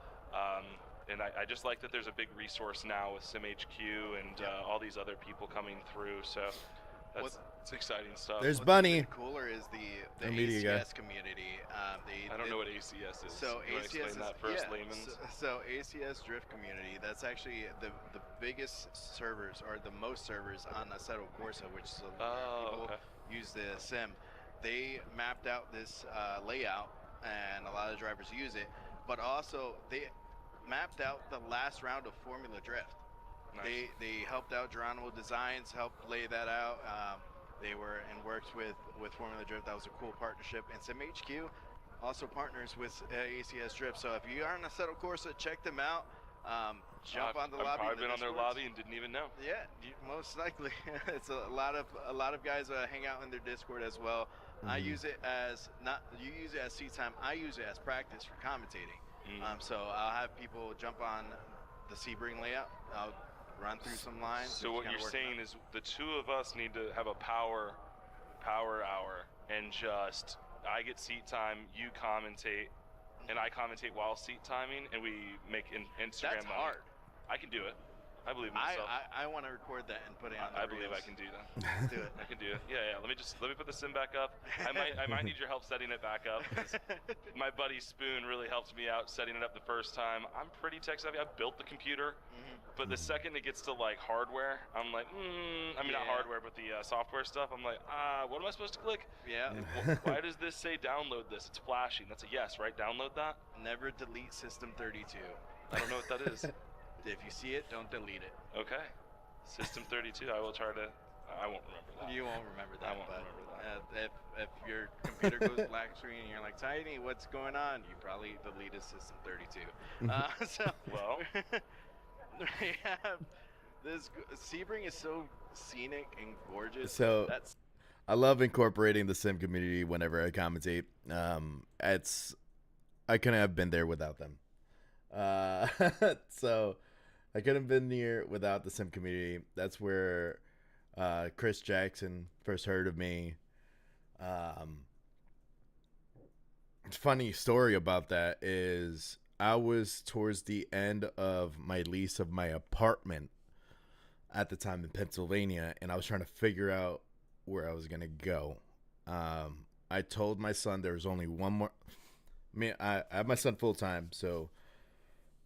Speaker 6: And I just like that there's a big resource now with SimHQ and all these other people coming through. So it's exciting stuff.
Speaker 5: There's
Speaker 7: What's
Speaker 5: Bunny.
Speaker 7: even cooler is the
Speaker 5: media
Speaker 7: ACS community.
Speaker 6: I don't know what ACS is.
Speaker 7: So
Speaker 6: you want to explain that first, layman's?
Speaker 7: So ACS Drift community, that's actually the biggest servers, or the most servers on Assetto Corsa, which is people use the sim. They mapped out this layout, and a lot of drivers use it. But also they mapped out the last round of Formula Drift. Nice. They helped out Geronimo Designs, helped lay that out. They were and worked with Formula Drift. That was a cool partnership. And SimHQ also partners with ACS Drift. So if you are on Assetto Corsa, check them out. Jump on the lobby.
Speaker 6: I've been on their lobby and didn't even know.
Speaker 7: Yeah, most likely. It's a lot of guys hang out in their Discord as well. I use it as you use it as seat time. I use it as practice for commentating. So I'll have people jump on the Sebring layout. I'll run through some lines.
Speaker 6: So what you're saying is the two of us need to have a power hour, and just I get seat time, you commentate, and I commentate while seat timing, and we make Instagram.
Speaker 7: That's hard.
Speaker 6: I can do it. I believe in myself.
Speaker 7: I want to record that and put it on the
Speaker 6: I believe I can do that.
Speaker 7: Let's do it.
Speaker 6: I can do it. Yeah. Let me put the sim back up. I might need your help setting it back up, because my buddy Spoon really helped me out setting it up the first time. I'm pretty tech savvy. I built the computer, but the second it gets to like hardware, I'm like, I mean not hardware, but the software stuff. I'm like, what am I supposed to click?
Speaker 7: Yeah.
Speaker 6: Why does this say download this? It's flashing. That's a yes, right? Download that.
Speaker 7: Never delete System 32.
Speaker 6: I don't know what that is.
Speaker 7: If you see it, don't delete it.
Speaker 6: Okay. System 32. I will try to. I won't remember that.
Speaker 7: You won't remember that.
Speaker 6: I won't remember that.
Speaker 7: If your computer goes black screen and you're like, Tiny, what's going on? You probably deleted System 32. So
Speaker 6: well,
Speaker 7: we have this. Sebring is so scenic and gorgeous.
Speaker 5: So I love incorporating the sim community whenever I commentate. I couldn't have been there without them. So I couldn't have been here without the sim community. That's where Chris Jackson first heard of me. Funny story about that is I was towards the end of my lease of my apartment at the time in Pennsylvania, and I was trying to figure out where I was gonna go. I told my son there was only one more. I have my son full time, so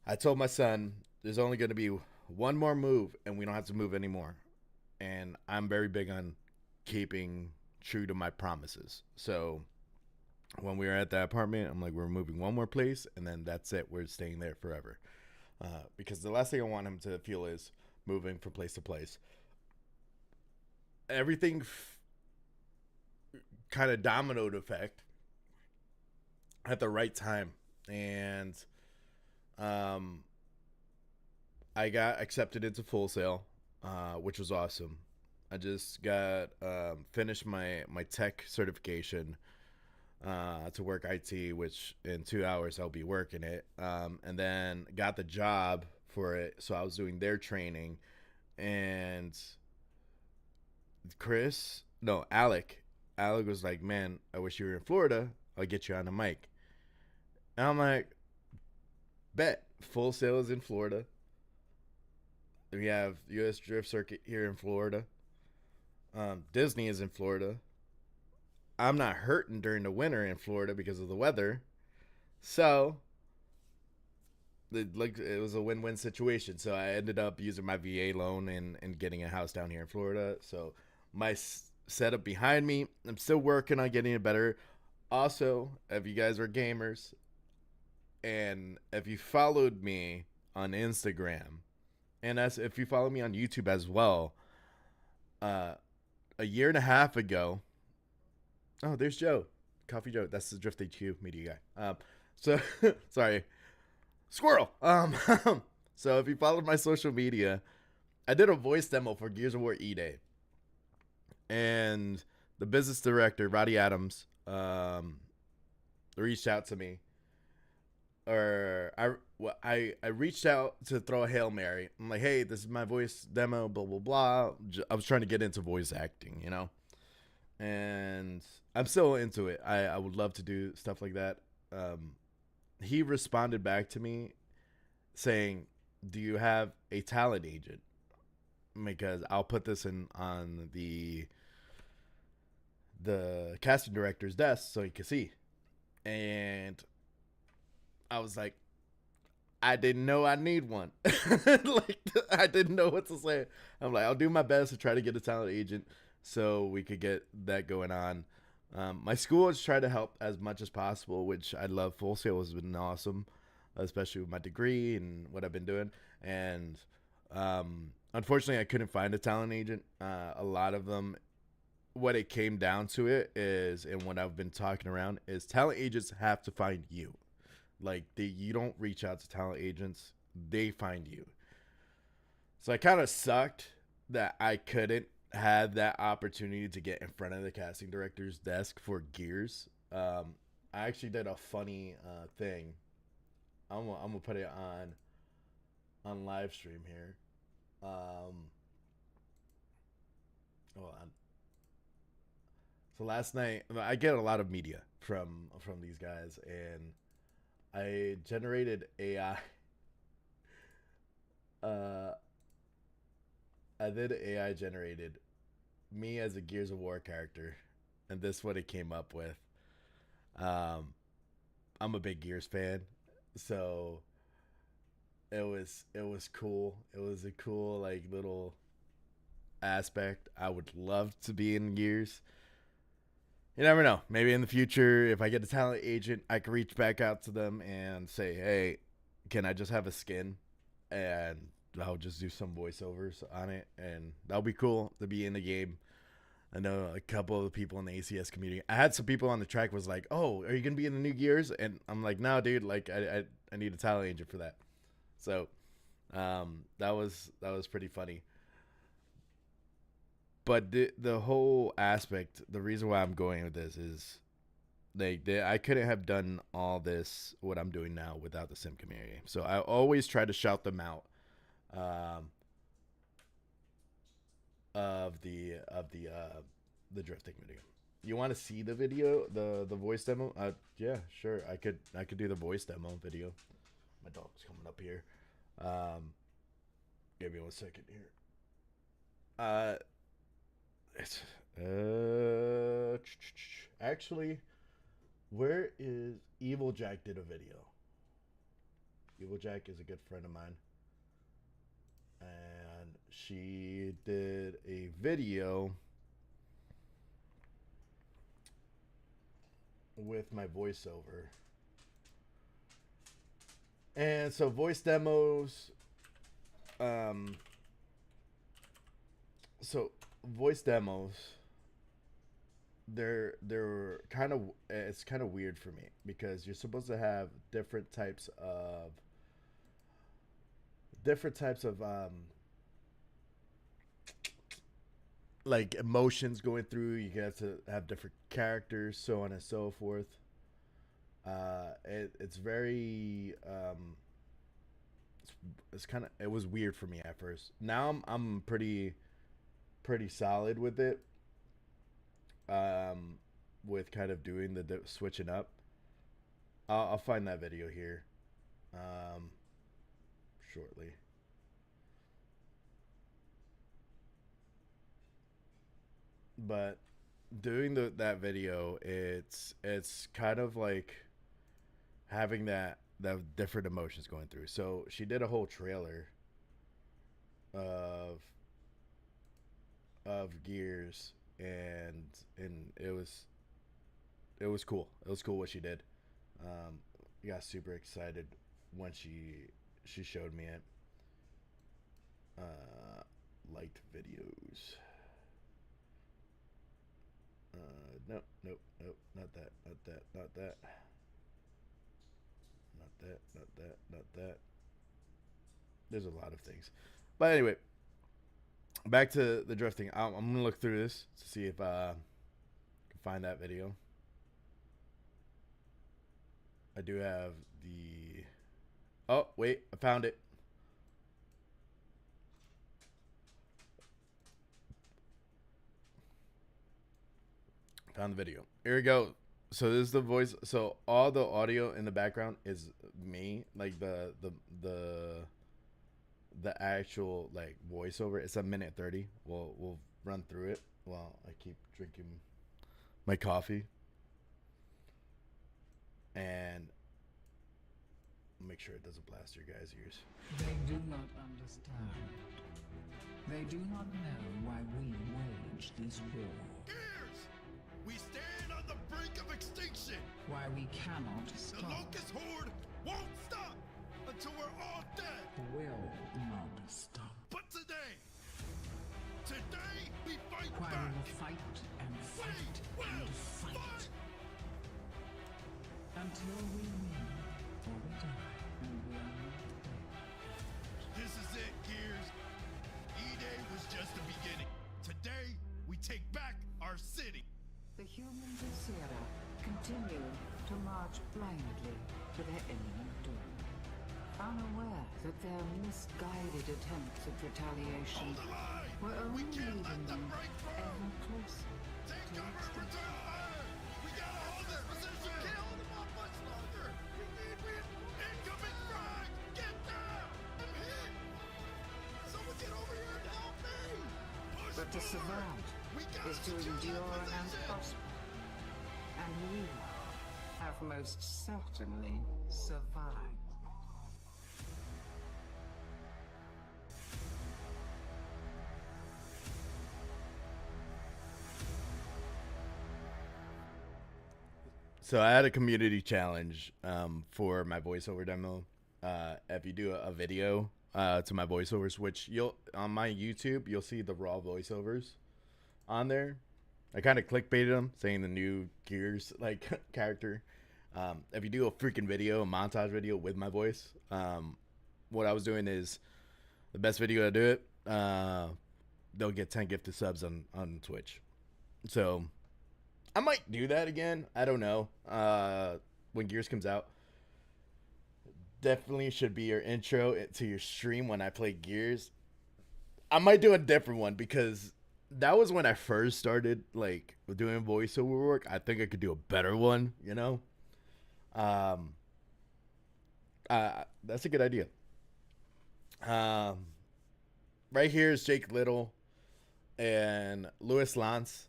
Speaker 5: I told my son there's only going to be one more move, and we don't have to move anymore. And I'm very big on keeping true to my promises. So when we were at that apartment, I'm like, we're moving one more place, and then that's it. We're staying there forever. Because the last thing I want him to feel is moving from place to place. Everything kind of dominoed effect at the right time. And I got accepted into Full Sail, which was awesome. I just got finished my tech certification to work IT, which in 2 hours I'll be working it. And then got the job for it, so I was doing their training. And Alec was like, man, I wish you were in Florida. I'll get you on the mic. And I'm like, bet. Full Sail is in Florida. We have U.S. Drift Circuit here in Florida. Disney is in Florida. I'm not hurting during the winter in Florida because of the weather. So, it was a win-win situation. So I ended up using my VA loan and getting a house down here in Florida. So my setup behind me, I'm still working on getting it better. Also, if you guys are gamers, and if you followed me on Instagram, and if you follow me on YouTube as well, a year and a half ago. Oh, there's Joe. Coffee Joe. That's the Drift HQ media guy. So sorry. Squirrel. So if you followed my social media, I did a voice demo for Gears of War E-Day. And the business director, Roddy Adams, reached out to me. Or I reached out to throw a Hail Mary. I'm like, hey, this is my voice demo, blah, blah, blah. I was trying to get into voice acting, you know? And I'm still into it. I would love to do stuff like that. He responded back to me saying, do you have a talent agent? Because I'll put this on the casting director's desk so he can see. And I was like, I didn't know I need one. Like, I didn't know what to say. I'm like, I'll do my best to try to get a talent agent so we could get that going on. My school has tried to help as much as possible, which I love. Full Sail has been awesome, especially with my degree and what I've been doing. And unfortunately, I couldn't find a talent agent. A lot of them, what it came down to it is, and what I've been talking around, is talent agents have to find you. Like, you don't reach out to talent agents. They find you. So I kind of sucked that I couldn't have that opportunity to get in front of the casting director's desk for Gears. I actually did a funny thing. I'm gonna put it on live stream here. Hold on. So last night, I get a lot of media from these guys, and I generated AI. I did AI generated me as a Gears of War character, and this is what it came up with. I'm a big Gears fan, so it was cool. It was a cool, like, little aspect. I would love to be in Gears. You never know. Maybe in the future, if I get a talent agent, I can reach back out to them and say, hey, can I just have a skin? And I'll just do some voiceovers on it, and that'll be cool to be in the game. I know a couple of the people in the ACS community. I had some people on the track was like, oh, are you going to be in the new Gears? And I'm like, no, dude, like, I need a talent agent for that. So that was pretty funny. But the whole aspect, the reason why I'm going with this is I couldn't have done all this, what I'm doing now, without the sim community. So I always try to shout them out of the drifting video. You want to see the video, the voice demo? Yeah, sure. I could do the voice demo video. My dog's coming up here. Give me 1 second here. It's actually, where is Evil Jack did a video. Evil Jack is a good friend of mine, and she did a video with my voiceover. And so voice demos, voice demos, they're kind of, it's kind of weird for me because you're supposed to have different types of like emotions going through. You get to have different characters, so on and so forth. It's very it's kind of, it was weird for me at first. Now I'm pretty solid with it, with kind of doing the switching up. I'll find that video here. shortly. But doing that video, it's kind of like having that different emotions going through. So she did a whole trailer of gears, and it was cool. It was cool what she did. Got super excited when she showed me it. Liked videos. Nope, nope, nope. Not that. Not that. Not that. Not that. Not that. Not that. There's a lot of things, but anyway, back to the drifting. I'm gonna look through this to see if I can find that video. I do have the. Oh wait, I found it. Found the video. Here we go. So this is the voice. So all the audio in the background is me, like the actual like voiceover. It's a minute 30. We'll run through it while I keep drinking my coffee and make sure it doesn't blast your guys' ears.
Speaker 8: They do not understand. They do not know why we wage this war.
Speaker 3: Gears! We stand on the brink of extinction.
Speaker 8: Why we cannot
Speaker 3: The
Speaker 8: stop.
Speaker 3: locust horde won't stop until we're all dead.
Speaker 8: Will not stop.
Speaker 3: But today we fight
Speaker 8: Why
Speaker 3: back.
Speaker 8: we will fight and fight
Speaker 3: We
Speaker 8: and
Speaker 3: will
Speaker 8: fight.
Speaker 3: fight.
Speaker 8: Until we win or we die and we are not dead.
Speaker 3: This is it, Gears. E-Day was just the beginning. Today, we take back our city.
Speaker 9: The humans of Sierra continue to march blindly to their imminent doom, unaware that their misguided attempts at retaliation
Speaker 3: Hold the line.
Speaker 9: were
Speaker 3: We
Speaker 9: only
Speaker 3: can't
Speaker 9: leading
Speaker 3: let them
Speaker 9: them
Speaker 3: break through.
Speaker 9: ever closer
Speaker 3: Take
Speaker 9: to
Speaker 3: cover,
Speaker 9: extinction.
Speaker 3: return fire. We gotta hold this position. Can't hold them off much longer. We need incoming frag. Get down. I'm hit. Someone get over here and help me. Push
Speaker 9: But to
Speaker 3: forward.
Speaker 9: survive
Speaker 3: We gotta
Speaker 9: is to
Speaker 3: secure that
Speaker 9: endure and
Speaker 3: position.
Speaker 9: prosper. And we have most certainly survived.
Speaker 5: So I had a community challenge for my voiceover demo. If you do a video to my voiceovers, which you'll on my YouTube, you'll see the raw voiceovers on there. I kind of clickbaited them, saying the new Gears like character. If you do a freaking video, a montage video with my voice, what I was doing is the best video to do it. They'll get 10 gifted subs on Twitch. So I might do that again. I don't know. When Gears comes out, definitely should be your intro to your stream when I play Gears. I might do a different one because that was when I first started like doing voiceover work. I think I could do a better one, you know. That's a good idea. Right here is Jake Little and Louis Lance.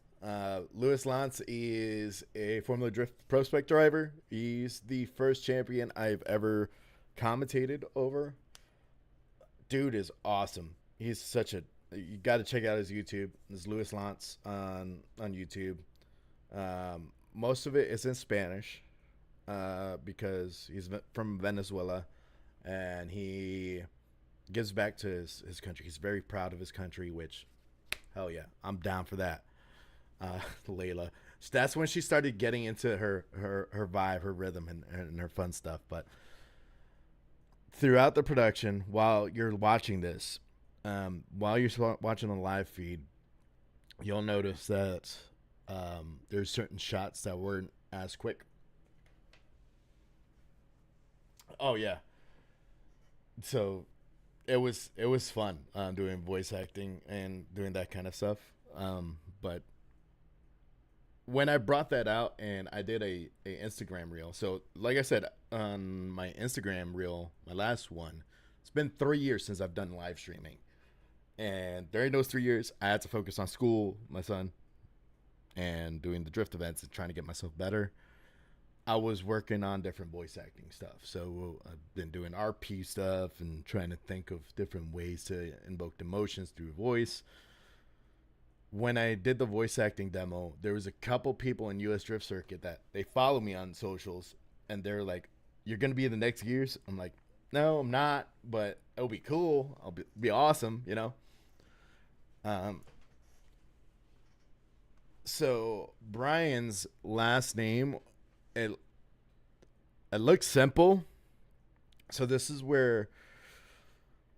Speaker 5: Louis Lance is a Formula Drift Prospect driver. He's the first champion I've ever commentated over. Dude is awesome. He's such a... You got to check out his YouTube. It's Louis Lance on YouTube. Most of it is in Spanish because he's from Venezuela and he gives back to his country. He's very proud of his country, which, hell yeah, I'm down for that. Layla. So that's when she started getting into her vibe, her rhythm, and her fun stuff. But throughout the production, while you're watching this, while you're watching the live feed, you'll notice that there's certain shots that weren't as quick. Oh yeah. So it was fun doing voice acting and doing that kind of stuff. But when I brought that out and I did a Instagram reel, so like I said on my Instagram reel, my last one, It's been 3 years since I've done live streaming. And during those 3 years, I had to focus on school, my son, and doing the drift events and trying to get myself better. I was working on different voice acting stuff. So I've been doing RP stuff and trying to think of different ways to invoke emotions through voice. When I did the voice acting demo, there was a couple people in US Drift Circuit that they follow me on socials, and they're like, "You're going to be in the next Gears?" I'm like, "No, I'm not, but it'll be cool. I'll be awesome, you know?" So Brian's last name, it looks simple. So this is where,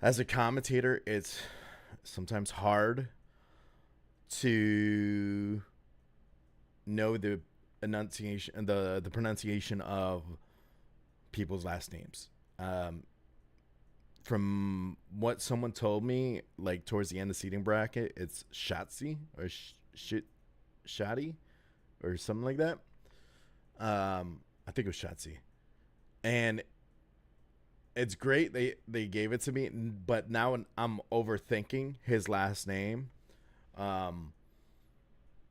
Speaker 5: as a commentator, it's sometimes hard to know the enunciation, the pronunciation of people's last names. From what someone told me, like towards the end of the seating bracket, it's Shatsi or Shadi or something like that. I think it was Shatsi. And it's great they gave it to me, but now I'm overthinking his last name.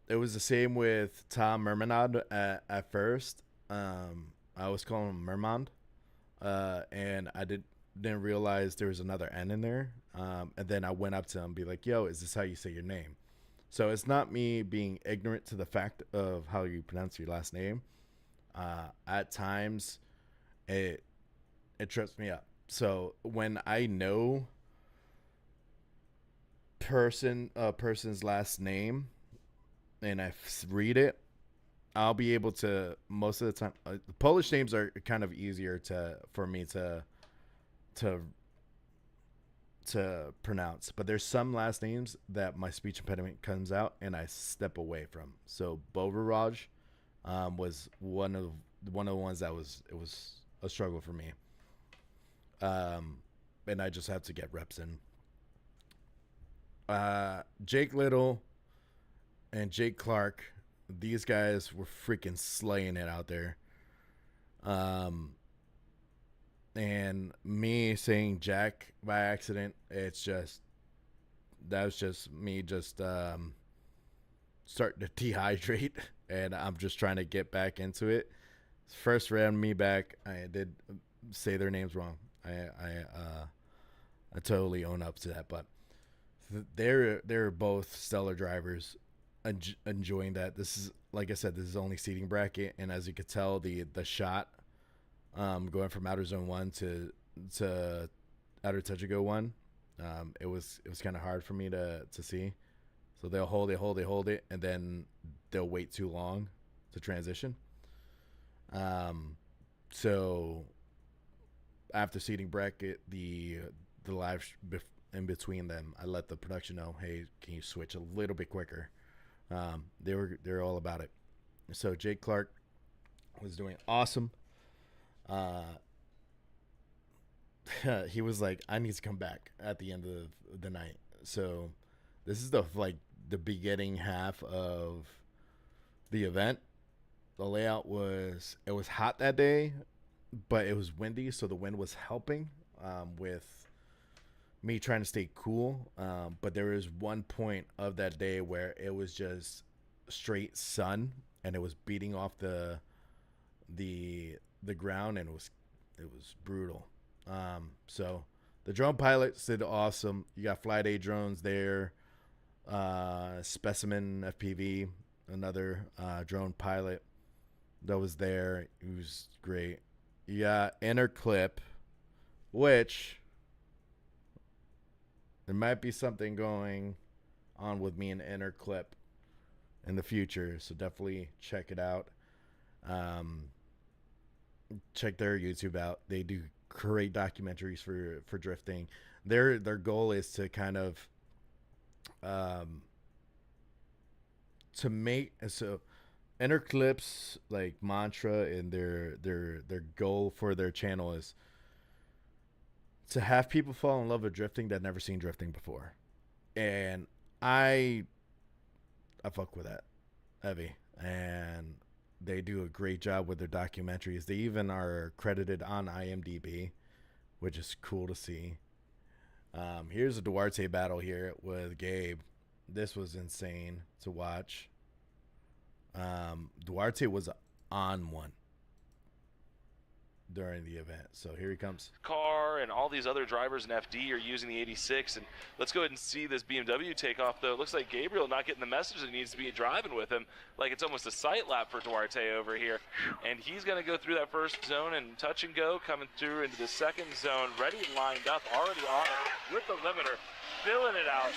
Speaker 5: It was the same with Tom Mermanod at first. I was calling him Mermond, and I didn't realize there was another N in there. And then I went up to him and be like, "Yo, is this how you say your name?" So it's not me being ignorant to the fact of how you pronounce your last name. At times, it trips me up. So when I know person's last name and I read it, I'll be able to, most of the time. The Polish names are kind of easier for me to pronounce, but there's some last names that my speech impediment comes out and I step away from. So Boveraj was one of the ones that was a struggle for me. And I just have to get reps in. Jake Little and Jake Clark, these guys were freaking slaying it out there. And me saying Jack by accident, that was just me starting to dehydrate, and I'm just trying to get back into it. First ran me back, I did say their names wrong. I totally own up to that, but they're both stellar drivers. Enjoying that. This is, like I said, this is only seating bracket, and as you could tell, the shot going from outer zone 1 to outer touch and go 1, it was kind of hard for me to see. So they'll hold it, and then they'll wait too long to transition. So after seating bracket, the live in between them, I let the production know, "Hey, can you switch a little bit quicker?" They're all about it. So Jake Clark was doing awesome. He was like, "I need to come back at the end of the night." So this is the beginning half of the event. The layout was hot that day, but it was windy, so the wind was helping with me trying to stay cool. But there was one point of that day where it was just straight sun, and it was beating off the ground, and it was brutal. So the drone pilots did awesome. You got Fly Day drones there. Specimen FPV, another drone pilot that was there. It was great. You got Inner Clip, which there might be something going on with me and Inner Clip in the future, so definitely check it out. Check their YouTube out. They do great documentaries for drifting. Their goal is to kind of to make so Inner Clip's like mantra and their goal for their channel is to have people fall in love with drifting that never seen drifting before. And I fuck with that heavy, and they do a great job with their documentaries. They even are credited on IMDb which is cool to see. Here's a Duarte battle here with Gabe. This was insane to watch. Duarte was on one during the event. So here he comes.
Speaker 6: Car and all these other drivers in FD are using the 86, and let's go ahead and see this BMW take off, though. It looks like Gabriel not getting the message that he needs to be driving with him. Like it's almost a sight lap for Duarte over here. And he's going to go through that first zone and touch and go, coming through into the second zone, ready, lined up, already on it with the limiter, filling it out,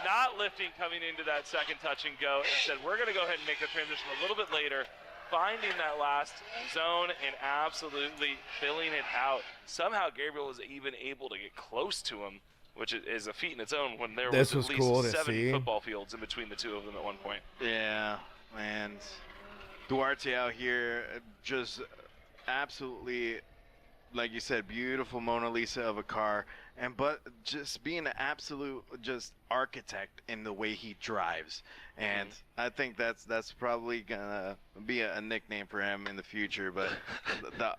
Speaker 6: not lifting coming into that second touch and go, and said, we're going to go ahead and make the transition a little bit later, finding that last zone and absolutely filling it out. Somehow Gabriel was even able to get close to him, which is a feat in its own when there was at least
Speaker 5: cool
Speaker 6: 7 football fields in between the two of them at one point.
Speaker 7: Yeah, and Duarte out here just absolutely, like you said, beautiful Mona Lisa of a car, but just being an absolute just architect in the way he drives. And I think that's probably gonna be a nickname for him in the future. But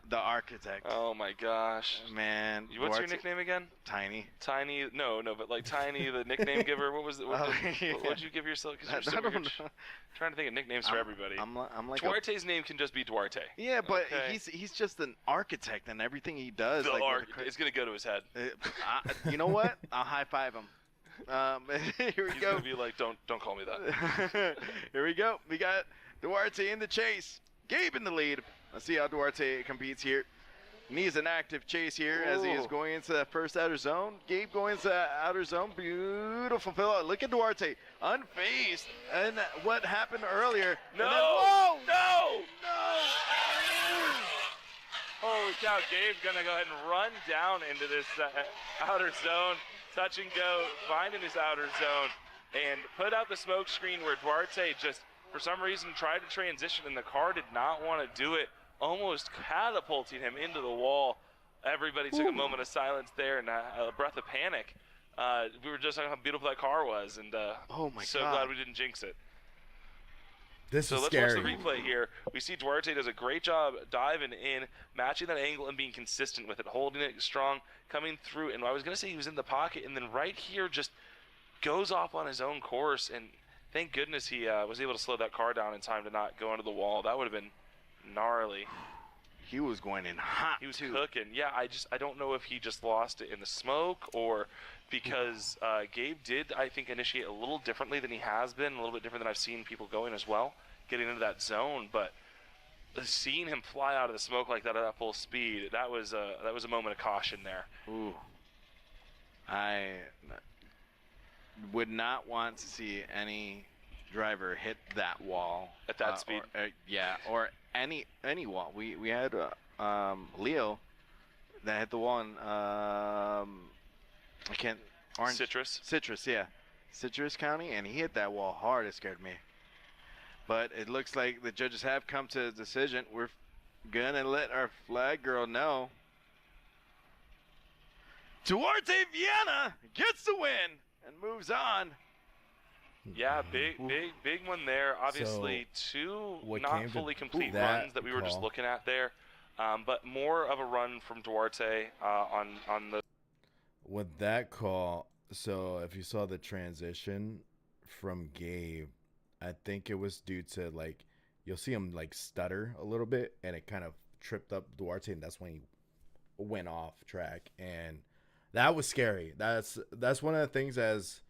Speaker 7: the architect.
Speaker 6: Oh my gosh,
Speaker 7: man!
Speaker 6: What's your nickname again?
Speaker 7: Tiny.
Speaker 6: Tiny? No, but like Tiny, the nickname giver. What was it? What'd you give yourself? Cause
Speaker 7: I don't know.
Speaker 6: Trying to think of nicknames for everybody.
Speaker 7: I'm like
Speaker 6: Duarte's name can just be Duarte.
Speaker 7: Yeah, but he's just an architect in everything he does.
Speaker 6: It's gonna go to his head.
Speaker 7: You know what? I'll high five him. Here we
Speaker 6: He's
Speaker 7: go.
Speaker 6: gonna be like, don't call me that.
Speaker 7: Here we go. We got Duarte in the chase. Gabe in the lead. Let's see how Duarte competes here. Needs an active chase here as he is going into that first outer zone. Gabe going into that outer zone. Beautiful fill out. Look at Duarte. Unfazed. And what happened earlier.
Speaker 6: No! No! Holy cow, Gabe's gonna go ahead and run down into this outer zone. Touch and go, finding his outer zone, and put out the smoke screen where Duarte just, for some reason, tried to transition, and the car did not want to do it, almost catapulting him into the wall. Everybody took a moment of silence there and a breath of panic. We were just talking how beautiful that car was, and
Speaker 7: oh my
Speaker 6: so
Speaker 7: God.
Speaker 6: glad we didn't jinx it.
Speaker 5: This
Speaker 6: so
Speaker 5: is
Speaker 6: let's
Speaker 5: scary.
Speaker 6: watch the replay here. We see Duarte does a great job diving in, matching that angle and being consistent with it, holding it strong, coming through. And I was going to say he was in the pocket, and then right here just goes off on his own course. And thank goodness he was able to slow that car down in time to not go into the wall. That would have been gnarly.
Speaker 7: He was going in hot.
Speaker 6: He was cooking. Yeah, I don't know if he just lost it in the smoke or because Gabe did, I think, initiate a little differently than he has been, a little bit different than I've seen people going as well, getting into that zone. But seeing him fly out of the smoke like that at that full speed, that was a moment of caution there.
Speaker 7: Ooh. I would not want to see any driver hit that wall
Speaker 6: at that speed.
Speaker 7: Or any wall. We had Leo that hit the wall in Citrus County, and he hit that wall hard. It scared me. But it looks like the judges have come to a decision. We're gonna let our flag girl know. Duarte Viana gets the win and moves on.
Speaker 6: Yeah, big one there. Obviously, two not fully complete runs that we were just looking at there, but more of a run from Duarte on the.
Speaker 5: With that call, so if you saw the transition from Gabe, I think it was due to like you'll see him like stutter a little bit, and it kind of tripped up Duarte, and that's when he went off track, and that was scary. That's one of the things as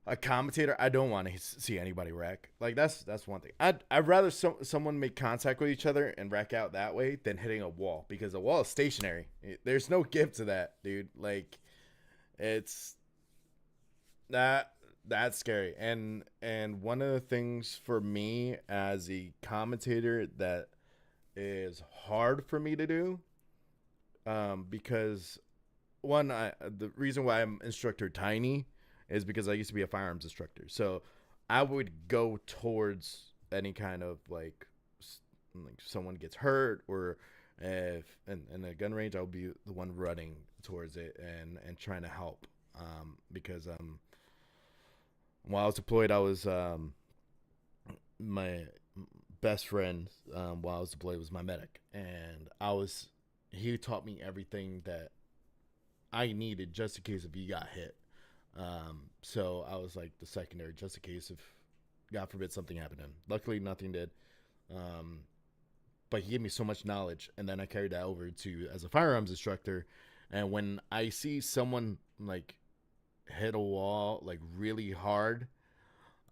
Speaker 5: a commentator, I don't want to see anybody wreck. Like that's one thing. I'd rather someone make contact with each other and wreck out that way than hitting a wall, because a wall is stationary. There's no give to that, dude. Like it's that's scary. And one of the things for me as a commentator that is hard for me to do, because one, the reason why I'm Instructor Tiny is because I used to be a firearms instructor. So I would go towards any kind of like someone gets hurt, or if in a gun range, I'll be the one running towards it and trying to help. Because while I was deployed, I was my best friend while I was deployed was my medic, and he taught me everything that I needed just in case if he got hit. So I was like the secondary just in case if, God forbid, something happened to him. Luckily, nothing did. But he gave me so much knowledge, and then I carried that over to as a firearms instructor. And when I see someone like hit a wall like really hard,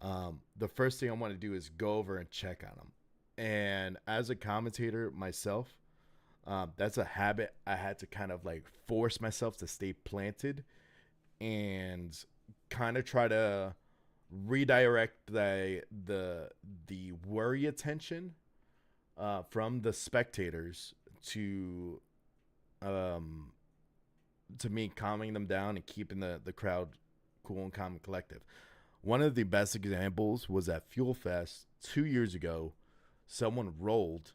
Speaker 5: the first thing I want to do is go over and check on them. And as a commentator myself, that's a habit I had to kind of like force myself to stay planted and kind of try to redirect the worry attention from the spectators to me calming them down and keeping the crowd cool and calm and collective. One of the best examples was at Fuel Fest 2 years ago. Someone rolled,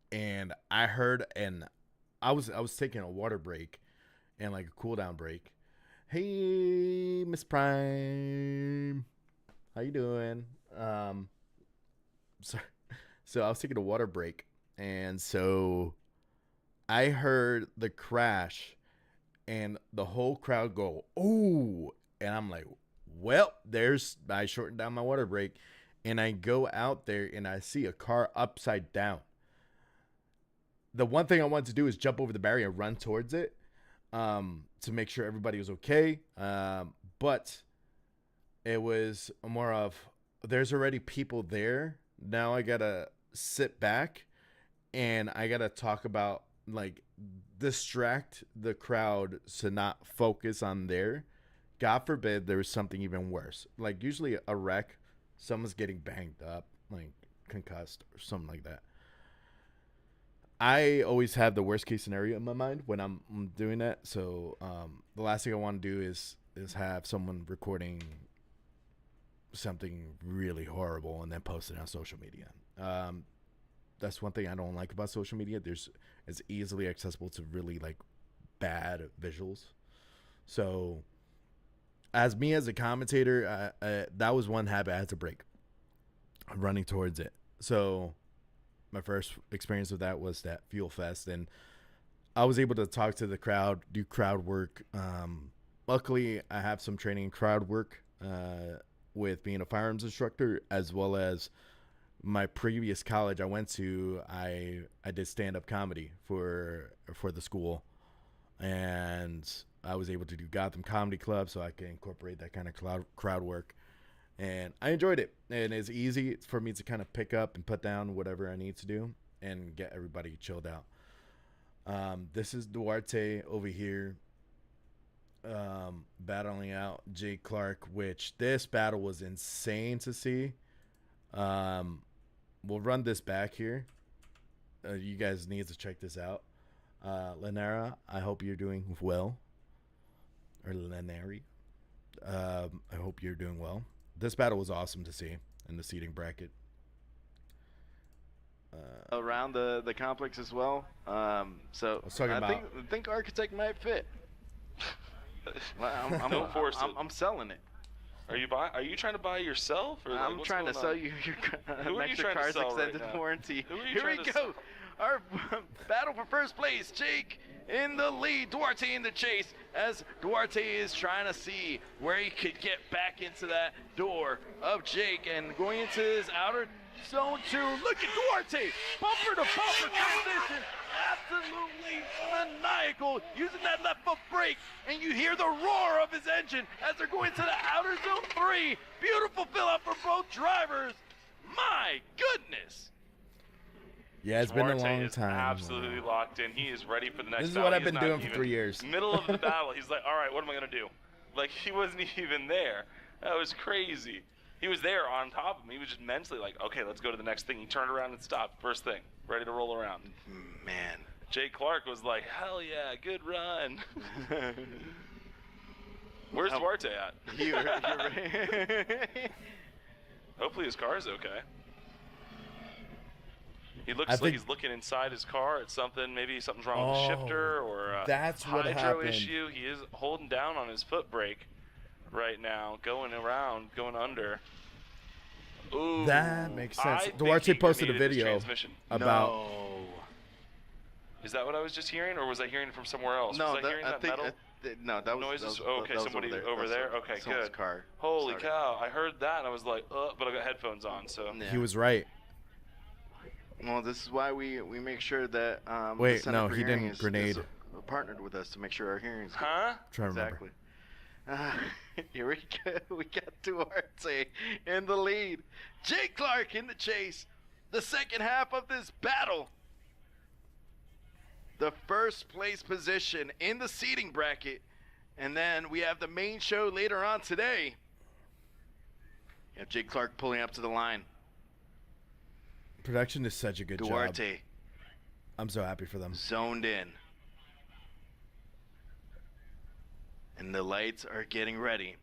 Speaker 5: and I heard, and I was taking a water break and like a cool down break. Hey, Miss Prime, how you doing? So I was taking a water break, and so I heard the crash, and the whole crowd go, "Oh!" And I'm like, "Well, I shortened down my water break." And I go out there and I see a car upside down. The one thing I wanted to do is jump over the barrier and run towards it to make sure everybody was okay. But it was more of, there's already people there. Now I got to sit back and I got to talk about, like, distract the crowd to not focus on there. God forbid there was something even worse. Like, usually a wreck, someone's getting banged up, like concussed or something like that. I always have the worst case scenario in my mind when I'm doing that. So the last thing I want to do is have someone recording something really horrible and then post it on social media. That's one thing I don't like about social media. It's easily accessible to really like bad visuals. So as a commentator, that was one habit I had to break. Running towards it. So my first experience with that was that Fuel Fest, and I was able to talk to the crowd, do crowd work. Luckily, I have some training in crowd work with being a firearms instructor, as well as my previous college I went to. I did stand-up comedy for the school, and I was able to do Gotham Comedy Club, so I can incorporate that kind of crowd work. And I enjoyed it. And it's easy for me to kind of pick up and put down whatever I need to do and get everybody chilled out. This is Duarte over here battling out Jake Clark, which this battle was insane to see. We'll run this back here. You guys need to check this out. Lanera, I hope you're doing well. Or Laneri. I hope you're doing well. This battle was awesome to see in the seating bracket.
Speaker 7: Around the complex as well. So I think Architect might fit.
Speaker 6: Don't force it.
Speaker 7: I'm selling it.
Speaker 6: Are you trying to buy yourself? Or
Speaker 7: I'm trying to sell you your extra car's extended warranty. Here we go. Our battle for first place. Jake in the lead, Duarte in the chase, as Duarte is trying to see where he could get back into that door of Jake, and going into his outer zone 2. Look at Duarte, bumper to bumper transition, absolutely maniacal, using that left foot brake, and you hear the roar of his engine as they're going to the outer zone 3. Beautiful fill out for both drivers. My goodness.
Speaker 5: Yeah, it's been a long time.
Speaker 6: Absolutely locked in. He is ready for the next battle.
Speaker 5: This is what I've been doing for 3 years.
Speaker 6: Middle of the battle, he's like, all right, what am I going to do? Like, he wasn't even there. That was crazy. He was there on top of him. He was just mentally like, okay, let's go to the next thing. He turned around and stopped. First thing, ready to roll around.
Speaker 7: Man.
Speaker 6: Jake Clark was like, hell yeah, good run. Where's Duarte at? Hopefully his car's okay. He looks like he's looking inside his car at something. Maybe something's wrong with the shifter or a hydro issue. He is holding down on his foot brake right now, going around, going under. Ooh,
Speaker 5: that makes sense. Duarte posted a video about.
Speaker 6: Is that what I was just hearing, or was I hearing it from somewhere else?
Speaker 7: No,
Speaker 6: was I hearing that
Speaker 7: think
Speaker 6: metal?
Speaker 7: no, that was
Speaker 6: noises?
Speaker 7: that was,
Speaker 6: Okay,
Speaker 7: that was
Speaker 6: somebody
Speaker 7: over
Speaker 6: over there.
Speaker 7: That's
Speaker 6: Okay,
Speaker 7: someone's
Speaker 6: good.
Speaker 7: Car.
Speaker 6: Holy
Speaker 7: Sorry.
Speaker 6: cow! I heard that and I was like, but I got headphones on, so.
Speaker 7: Yeah.
Speaker 5: He was right.
Speaker 7: Well, this is why we make sure that the
Speaker 5: Wait,
Speaker 7: Center
Speaker 5: no,
Speaker 7: for
Speaker 5: he
Speaker 7: Hearing
Speaker 5: didn't
Speaker 7: is
Speaker 5: grenade.
Speaker 7: partnered with us to make sure our hearing's good.
Speaker 6: Huh?
Speaker 5: Trying to
Speaker 7: Exactly.
Speaker 5: remember.
Speaker 7: Here we go. We got Duarte in the lead. Jake Clark in the chase. The second half of this battle. The first place position in the seating bracket. And then we have the main show later on today. You have Jake Clark pulling up to the line.
Speaker 5: Production is such a good job.
Speaker 7: Duarte
Speaker 5: I'm so happy for them.
Speaker 7: zoned in. And the lights are getting ready.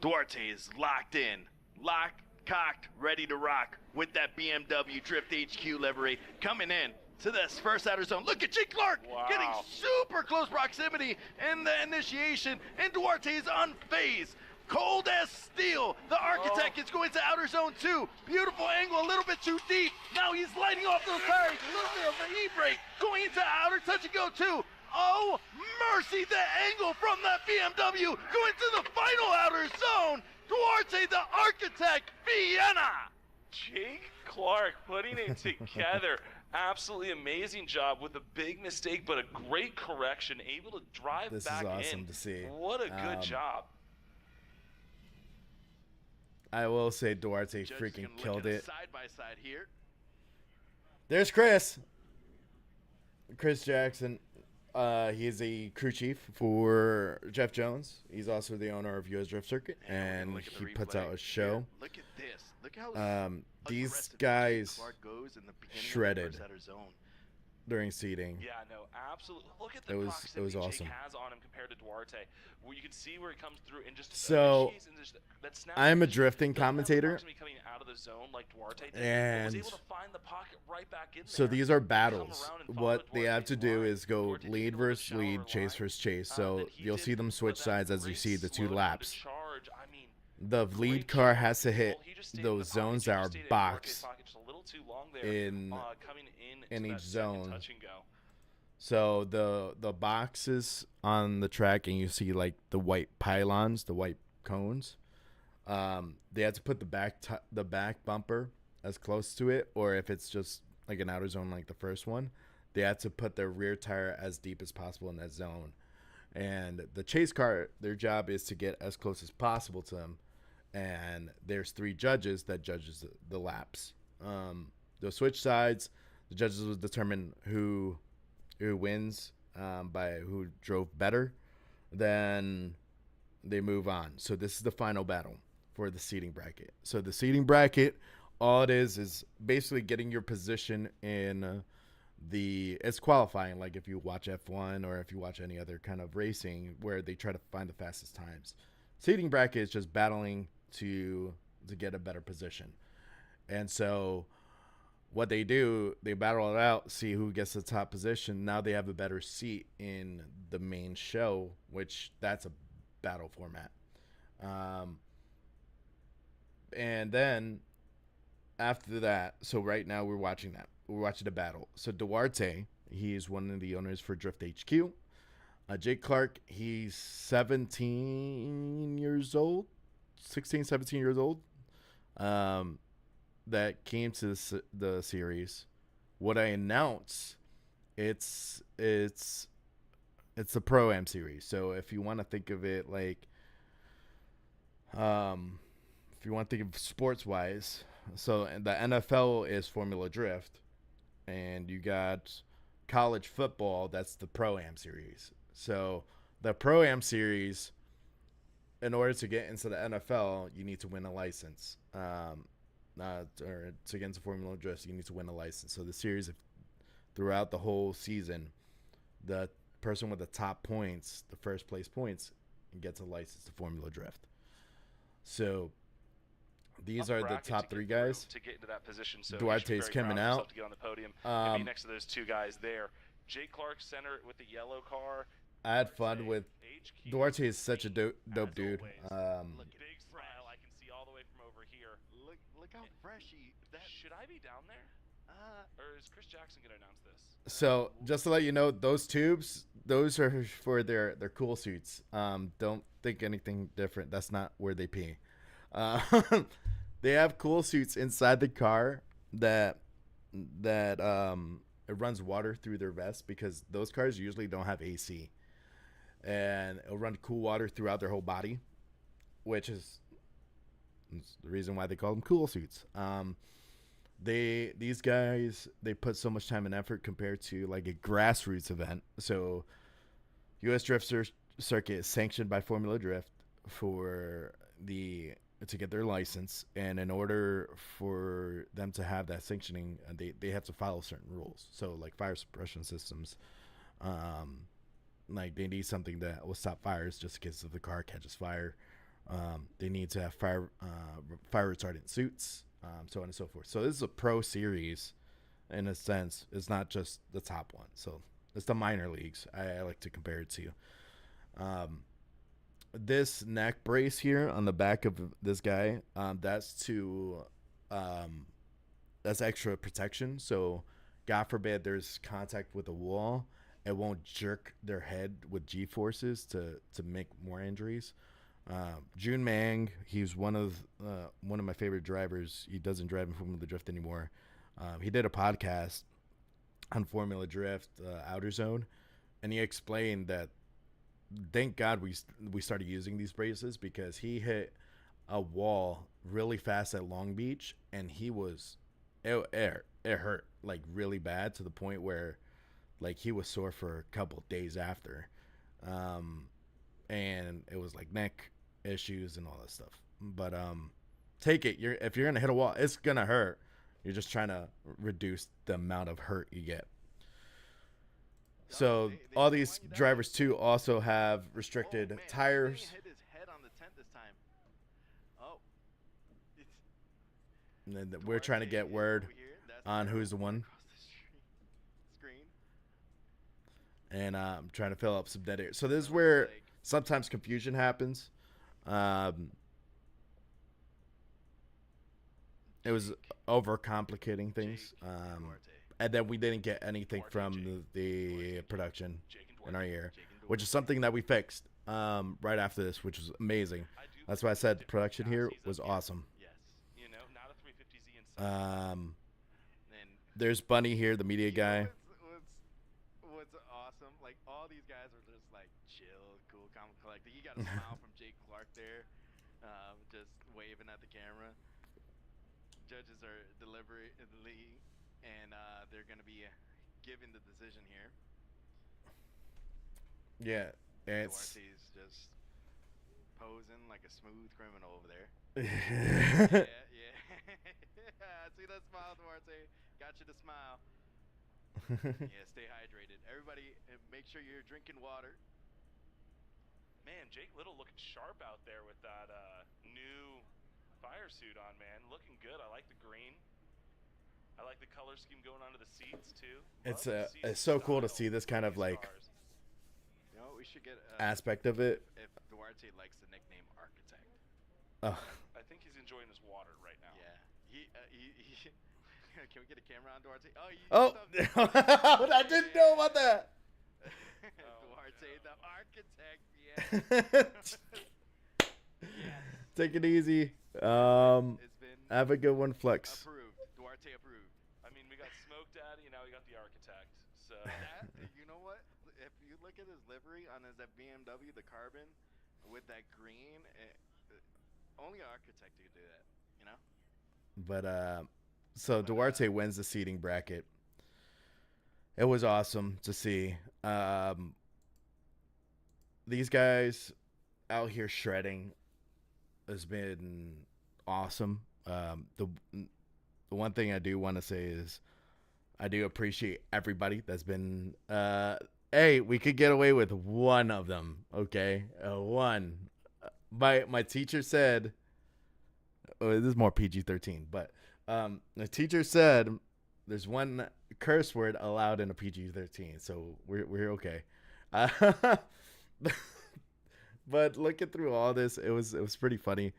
Speaker 7: Duarte is locked in. Locked, cocked, ready to rock with that BMW Drift HQ livery coming in to this first outer zone. Look at Jake Clark getting super close proximity in the initiation. And Duarte is unfazed. Cold as steel. The Architect is going to outer zone 2. Beautiful angle, a little bit too deep. Now he's lighting off those tires. A little bit of an e-brake. Going into outer touch and go 2. Oh, mercy, the angle from that BMW going to the final outer zone. Duarte, the Architect, Vienna.
Speaker 6: Jake Clark putting it together. Absolutely amazing job with a big mistake, but a great correction. Able to drive
Speaker 5: This
Speaker 6: back
Speaker 5: is awesome
Speaker 6: in.
Speaker 5: to see.
Speaker 6: What a good job.
Speaker 5: I will say Duarte
Speaker 7: Judges
Speaker 5: freaking
Speaker 7: gonna look
Speaker 5: killed
Speaker 7: at a
Speaker 5: it.
Speaker 7: Side by side here.
Speaker 5: There's Chris. Chris Jackson. He's a crew chief for Jeff Jones. He's also the owner of US Drift Circuit, and
Speaker 7: Look at the
Speaker 5: he puts
Speaker 7: replay
Speaker 5: out a show.
Speaker 7: here. Look at this. Look how
Speaker 5: These
Speaker 7: aggressive
Speaker 5: guys
Speaker 7: Jake Clark goes in the beginning of the
Speaker 5: shredded
Speaker 7: first outer zone.
Speaker 5: during seating.
Speaker 6: Yeah, no, absolutely. Look at the
Speaker 5: It was
Speaker 6: proximity
Speaker 5: awesome.
Speaker 6: Jake has on him compared to Duarte. Where you can see where he comes through and just
Speaker 5: So,
Speaker 6: initiates and just, that snap
Speaker 5: I'm a
Speaker 6: finish.
Speaker 5: drifting
Speaker 6: Doesn't have the
Speaker 5: commentator,
Speaker 6: proximity coming out of the zone like Duarte did, but was
Speaker 5: and
Speaker 6: able to find the pocket right back in
Speaker 5: so
Speaker 6: there.
Speaker 5: these are
Speaker 6: Come
Speaker 5: battles.
Speaker 6: around and follow
Speaker 5: What they have
Speaker 6: Duarte's
Speaker 5: to do
Speaker 6: line.
Speaker 5: is go
Speaker 6: Duarte did
Speaker 5: lead
Speaker 6: go to the
Speaker 5: versus lead,
Speaker 6: shallower
Speaker 5: chase
Speaker 6: line.
Speaker 5: versus chase. So
Speaker 6: Then he
Speaker 5: you'll
Speaker 6: did
Speaker 5: see them
Speaker 6: put
Speaker 5: switch
Speaker 6: that
Speaker 5: sides as you
Speaker 6: great
Speaker 5: see the two
Speaker 6: slow
Speaker 5: laps.
Speaker 6: charge. I mean,
Speaker 5: The
Speaker 6: great
Speaker 5: lead car
Speaker 6: job.
Speaker 5: has to hit
Speaker 6: He just stayed in the
Speaker 5: those
Speaker 6: pocket.
Speaker 5: zones
Speaker 6: He
Speaker 5: that
Speaker 6: just
Speaker 5: are
Speaker 6: stayed in Duarte's
Speaker 5: boxed
Speaker 6: pocket just a little too long there,
Speaker 5: in
Speaker 6: coming
Speaker 5: in
Speaker 6: into
Speaker 5: each
Speaker 6: that second
Speaker 5: zone.
Speaker 6: touch and go.
Speaker 5: So the boxes on the track, and you see like the white pylons, the white cones. They have to put the back bumper as close to it, or if it's just like an outer zone like the first one, they have to put their rear tire as deep as possible in that zone. And the chase car, their job is to get as close as possible to them. And there's 3 judges that judges the laps. They'll switch sides. The judges will determine who wins by who drove better. Then they move on. So this is the final battle for the seating bracket. So the seating bracket, all it is basically getting your position in it's qualifying, like if you watch F1 or if you watch any other kind of racing where they try to find the fastest times. Seating bracket is just battling to get a better position. And so what they do, they battle it out, see who gets the top position. Now they have a better seat in the main show, which that's a battle format. And then after that, so right now we're watching that. We're watching the battle. So Duarte, he's one of the owners for Drift HQ. Jake Clark, he's 17 years old, 16, 17 years old. That came to the series. What I announce, it's the Pro-Am series. So if you want to think of it like, if you want to think of sports-wise, so the NFL is Formula Drift, and you got college football, that's the Pro-Am series. So the Pro-Am series, in order to get into the NFL, you need to win a license. Or to get into Formula Drift, you need to win a license. So the series, throughout the whole season, the person with the top points, the first place points, gets a license to Formula Drift. So these are the top 3 guys.
Speaker 6: To get into that position, so
Speaker 5: Duarte's coming out.
Speaker 6: To get on the podium and be next to those 2 guys there. Jake Clark center with the yellow car.
Speaker 5: I had fun with Duarte. Is such a dope dude.
Speaker 6: Big smile I can see all the way from over here.
Speaker 7: Look how fresh he.
Speaker 6: Should I be down there? Or is Chris Jackson gonna announce this?
Speaker 5: So just to let you know, those tubes, those are for their cool suits. Don't think anything different. That's not where they pee. Uh, they have cool suits inside the car that it runs water through their vest because those cars usually don't have AC, and it'll run cool water throughout their whole body, which is the reason why they call them cool suits. These guys, they put so much time and effort compared to like a grassroots event. So US Drift Circuit is sanctioned by Formula Drift to get their license, and in order for them to have that sanctioning, they have to follow certain rules. So like fire suppression systems, like they need something that will stop fires just in case if the car catches fire. They need to have fire retardant suits, so on and so forth. So this is a pro series in a sense. It's not just the top one. So it's the minor leagues I like to compare it to. This neck brace here on the back of this guy, that's extra protection. So God forbid there's contact with a wall, it won't jerk their head with G forces to make more injuries. June Mang, he's one of my favorite drivers. He doesn't drive in Formula Drift anymore. He did a podcast on Formula Drift, Outer Zone, and he explained that thank God we started using these braces because he hit a wall really fast at Long Beach, and it hurt like really bad to the point where like he was sore for a couple days after, and it was like neck issues and all that stuff. But take it, if you're gonna hit a wall, it's gonna hurt. You're just trying to reduce the amount of hurt you get. So all these drivers too also have restricted tires.
Speaker 7: Hit his head on the tent this time. Oh.
Speaker 5: And then we're trying to get word on who's the one.
Speaker 7: Screen.
Speaker 5: And I'm trying to fill up some dead air. So this is where sometimes confusion happens. It was overcomplicating things. And then we didn't get anything from the production in our ear, which is something that we fixed right after this, which was amazing. That's why I said the production here was awesome. There's Bunny here, the media guy.
Speaker 7: What's awesome, like all these guys are just like chill, cool, calm, collected. You got a smile from Jake Clark there, just waving at the camera. Judges are delivering, and they're going to be giving the decision here.
Speaker 5: Yeah, it's
Speaker 7: Duarte's just posing like a smooth criminal over there. yeah. See that smile, Duarte? Got you to smile. Yeah, stay hydrated. Everybody, make sure you're drinking water.
Speaker 6: Man, Jake Little looking sharp out there with that new fire suit on, man. Looking good. I like the green. I like the color scheme going onto the seats too.
Speaker 5: It's so cool to see this kind of like
Speaker 7: You know, we should get
Speaker 5: aspect of it.
Speaker 7: If Duarte likes the nickname Architect.
Speaker 6: I think he's enjoying his water right now.
Speaker 7: Yeah. He can we get a camera on Duarte?
Speaker 5: I didn't know about that.
Speaker 7: Duarte the Architect. Yeah.
Speaker 5: Take it easy. Have a good one, Flex.
Speaker 7: Approved. Duarte approved.
Speaker 6: I mean, we got Smoke Daddy, and now we got the Architect. So
Speaker 7: You know what? If you look at his livery on his BMW, the carbon with that green, only an architect could do that. You know.
Speaker 5: But so Duarte wins the seating bracket. It was awesome to see. These guys out here shredding has been awesome. The one thing I do want to say is I do appreciate everybody that's been hey, we could get away with one of them, okay? One. My teacher said, this is more PG-13, but the teacher said there's one curse word allowed in a PG-13, so we're okay. But looking through all this, it was pretty funny.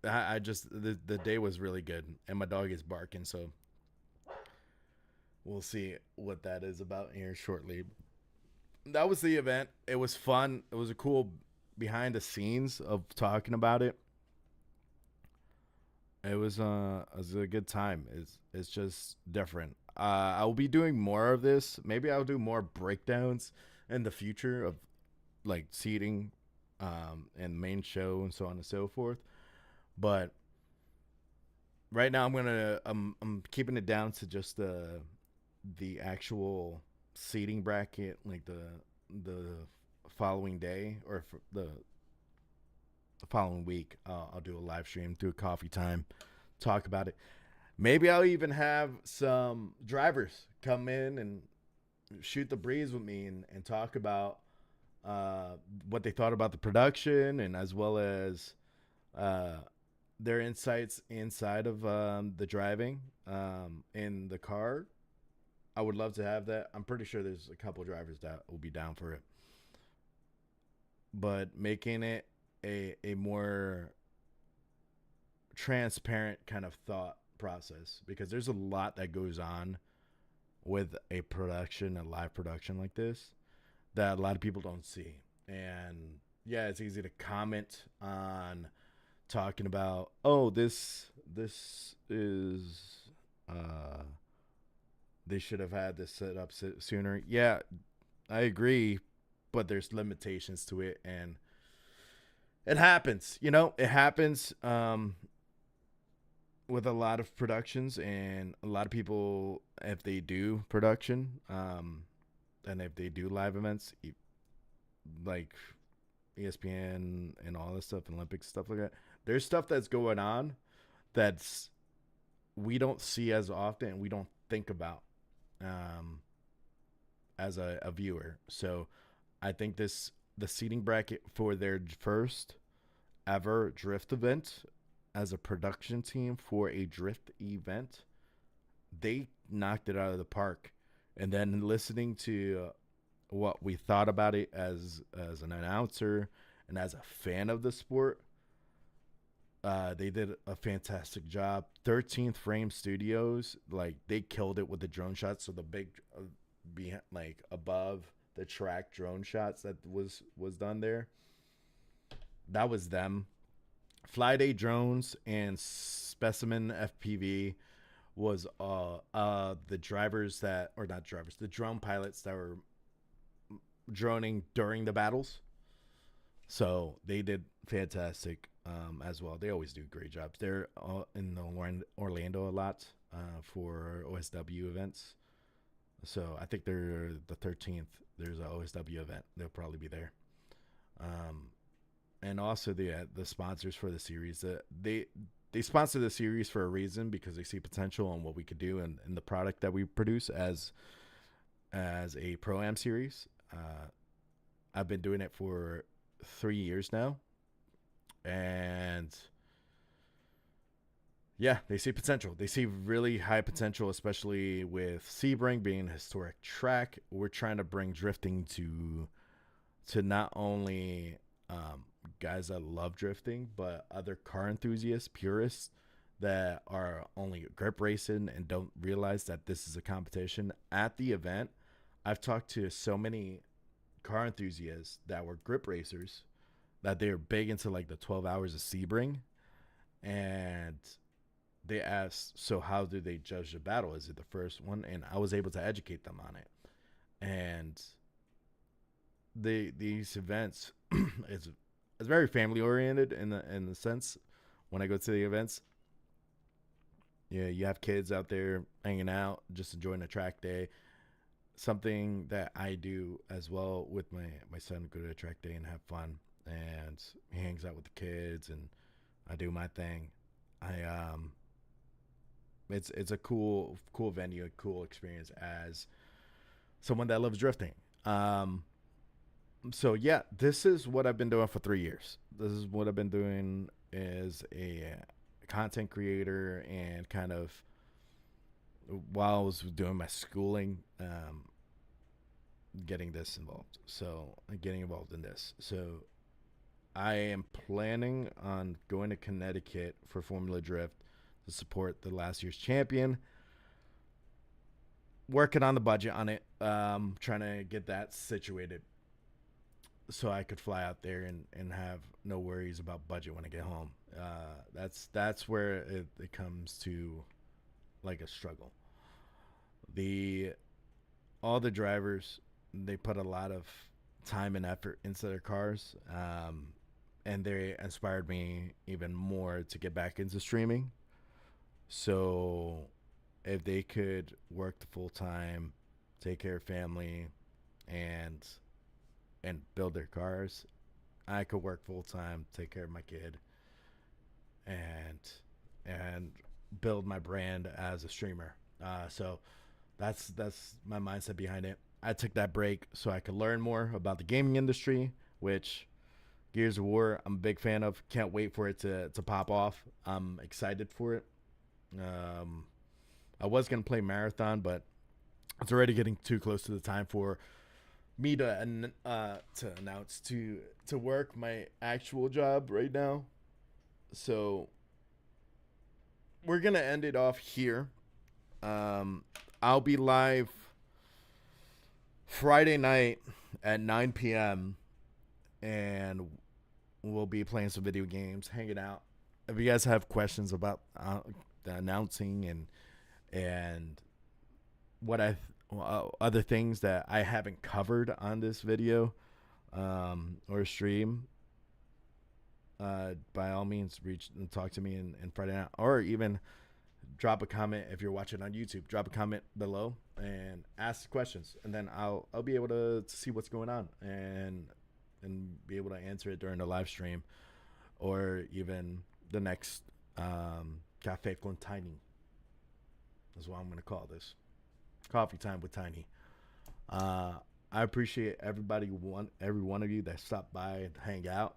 Speaker 5: I just the day was really good, and my dog is barking, so we'll see what that is about here shortly. That was the event. It was fun. It was a cool behind the scenes of talking about it. It was a good time. It's just different. I will be doing more of this. Maybe I'll do more breakdowns in the future of like seating, and main show and so on and so forth. But right now I'm keeping it down to just the actual seating bracket, like the following day or for the following week. I'll do a live stream, do a coffee time, talk about it. Maybe I'll even have some drivers come in and shoot the breeze with me and talk about what they thought about the production, and as well as their insights inside of the driving in the car. I would love to have that. I'm pretty sure there's a couple drivers that will be down for it. But making it a more transparent kind of thought process, because there's a lot that goes on with a live production like this that a lot of people don't see. And yeah, it's easy to comment on talking about, oh, this is they should have had this set up sooner. Yeah, I agree, but there's limitations to it, and it happens. It happens with a lot of productions, and a lot of people, if they do production, and if they do live events, like ESPN and all this stuff, Olympics, stuff like that, there's stuff that's going on that's we don't see as often and we don't think about as a viewer. So I think the seating bracket for their first ever drift event as a production team for a drift event, they knocked it out of the park. And then listening to what we thought about it as an announcer and as a fan of the sport, they did a fantastic job. 13th Frame Studios, like, they killed it with the drone shots. So the big, like above the track drone shots that was done there, that was them. Flyday Drones and Specimen FPV was the drivers that, or not drivers, the drone pilots that were droning during the battles. So they did fantastic as well. They always do great jobs. They're in Orlando a lot for OSW events. So I think they're the 13th. There's an OSW event. They'll probably be there. And also the sponsors for the series. They sponsor the series for a reason, because they see potential on what we could do and the product that we produce as a Pro-Am series. I've been doing it for 3 years now. And yeah, they see potential. They see really high potential, especially with Sebring being a historic track. We're trying to bring drifting to not only guys that love drifting, but other car enthusiasts, purists that are only grip racing and don't realize that this is a competition. At the event, I've talked to so many car enthusiasts that were grip racers that they're big into like the 12 hours of Sebring, and they asked, so how do they judge the battle? Is it the first one? And I was able to educate them on it. And these events, it's very family oriented in the sense when I go to the events. Yeah, you have kids out there hanging out, just enjoying a track day. Something that I do as well with my son, go to a track day and have fun. And he hangs out with the kids, and I do my thing. It's a cool venue, a cool experience as someone that loves drifting. So yeah, this is what I've been doing for 3 years. This is what I've been doing as a content creator, and kind of while I was doing my schooling, getting involved in this. So I am planning on going to Connecticut for Formula Drift to support the last year's champion. Working on the budget on it, trying to get that situated so I could fly out there and have no worries about budget when I get home. That's where it comes to like a struggle. All the drivers, they put a lot of time and effort into their cars, and they inspired me even more to get back into streaming. So if they could work the full time, take care of family, and build their cars, I could work full time, take care of my kid, and build my brand as a streamer. So that's my mindset behind it. I took that break so I could learn more about the gaming industry, which Gears of War, I'm a big fan of. Can't wait for it to pop off. I'm excited for it. I was going to play Marathon, but it's already getting too close to the time for me to announce to work my actual job right now. So we're going to end it off here. I'll be live Friday night at 9 p.m. and we'll be playing some video games, hanging out. If you guys have questions about the announcing and what other things that I haven't covered on this video or stream, by all means, reach and talk to me in Friday night, or even drop a comment if you're watching on YouTube. Drop a comment below and ask questions, and then I'll be able to see what's going on and be able to answer it during the live stream, or even the next Café con Tiny. That's what I'm going to call this. Coffee time with Tiny. I appreciate every one of you that stopped by and hang out.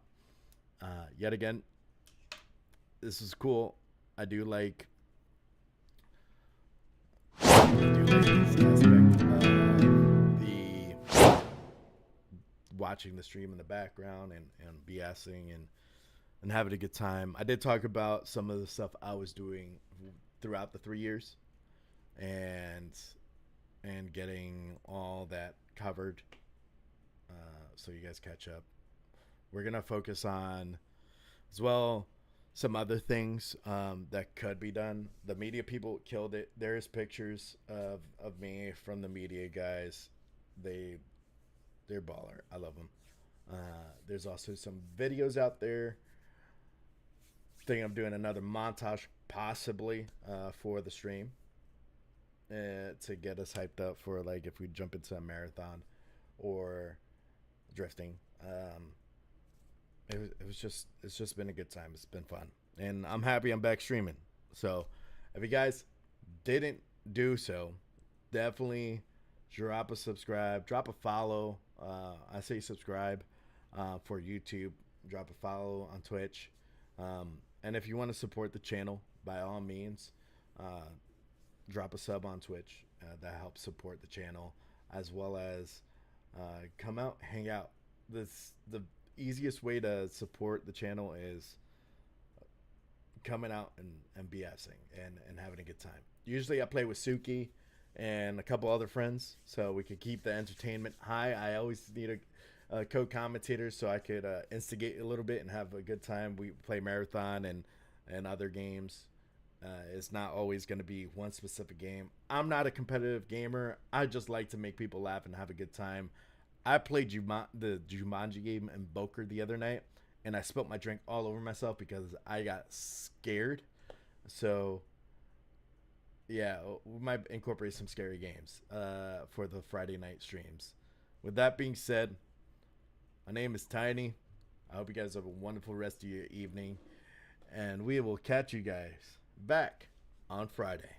Speaker 5: Yet again, this is cool. I do like this aspect of the watching the stream in the background and BSing and having a good time. I did talk about some of the stuff I was doing throughout the 3 years and getting all that covered, so you guys catch up. We're gonna focus on as well some other things that could be done. The media people killed it. There's pictures of me from the media guys. They're baller. I love them. There's also some videos out there. Think I'm doing another montage possibly for the stream to get us hyped up for, like, if we jump into a marathon or drifting. It's just been a good time. It's been fun, and I'm happy I'm back streaming. So if you guys didn't do so, definitely drop a subscribe, drop a follow. I say subscribe for YouTube. Drop a follow on Twitch, and if you want to support the channel, by all means, drop a sub on Twitch. That helps support the channel, as well as come out, hang out. The easiest way to support the channel is coming out and BSing and having a good time. Usually I play with Suki and a couple other friends, so we could keep the entertainment high. I always need a co-commentator so I could instigate a little bit and have a good time. We play Marathon and other games. It's not always going to be one specific game. I'm not a competitive gamer. I just like to make people laugh and have a good time. I played the Jumanji game in Boker the other night, and I spilled my drink all over myself because I got scared. So, yeah, we might incorporate some scary games for the Friday night streams. With that being said, my name is Tiny. I hope you guys have a wonderful rest of your evening, and we will catch you guys back on Friday.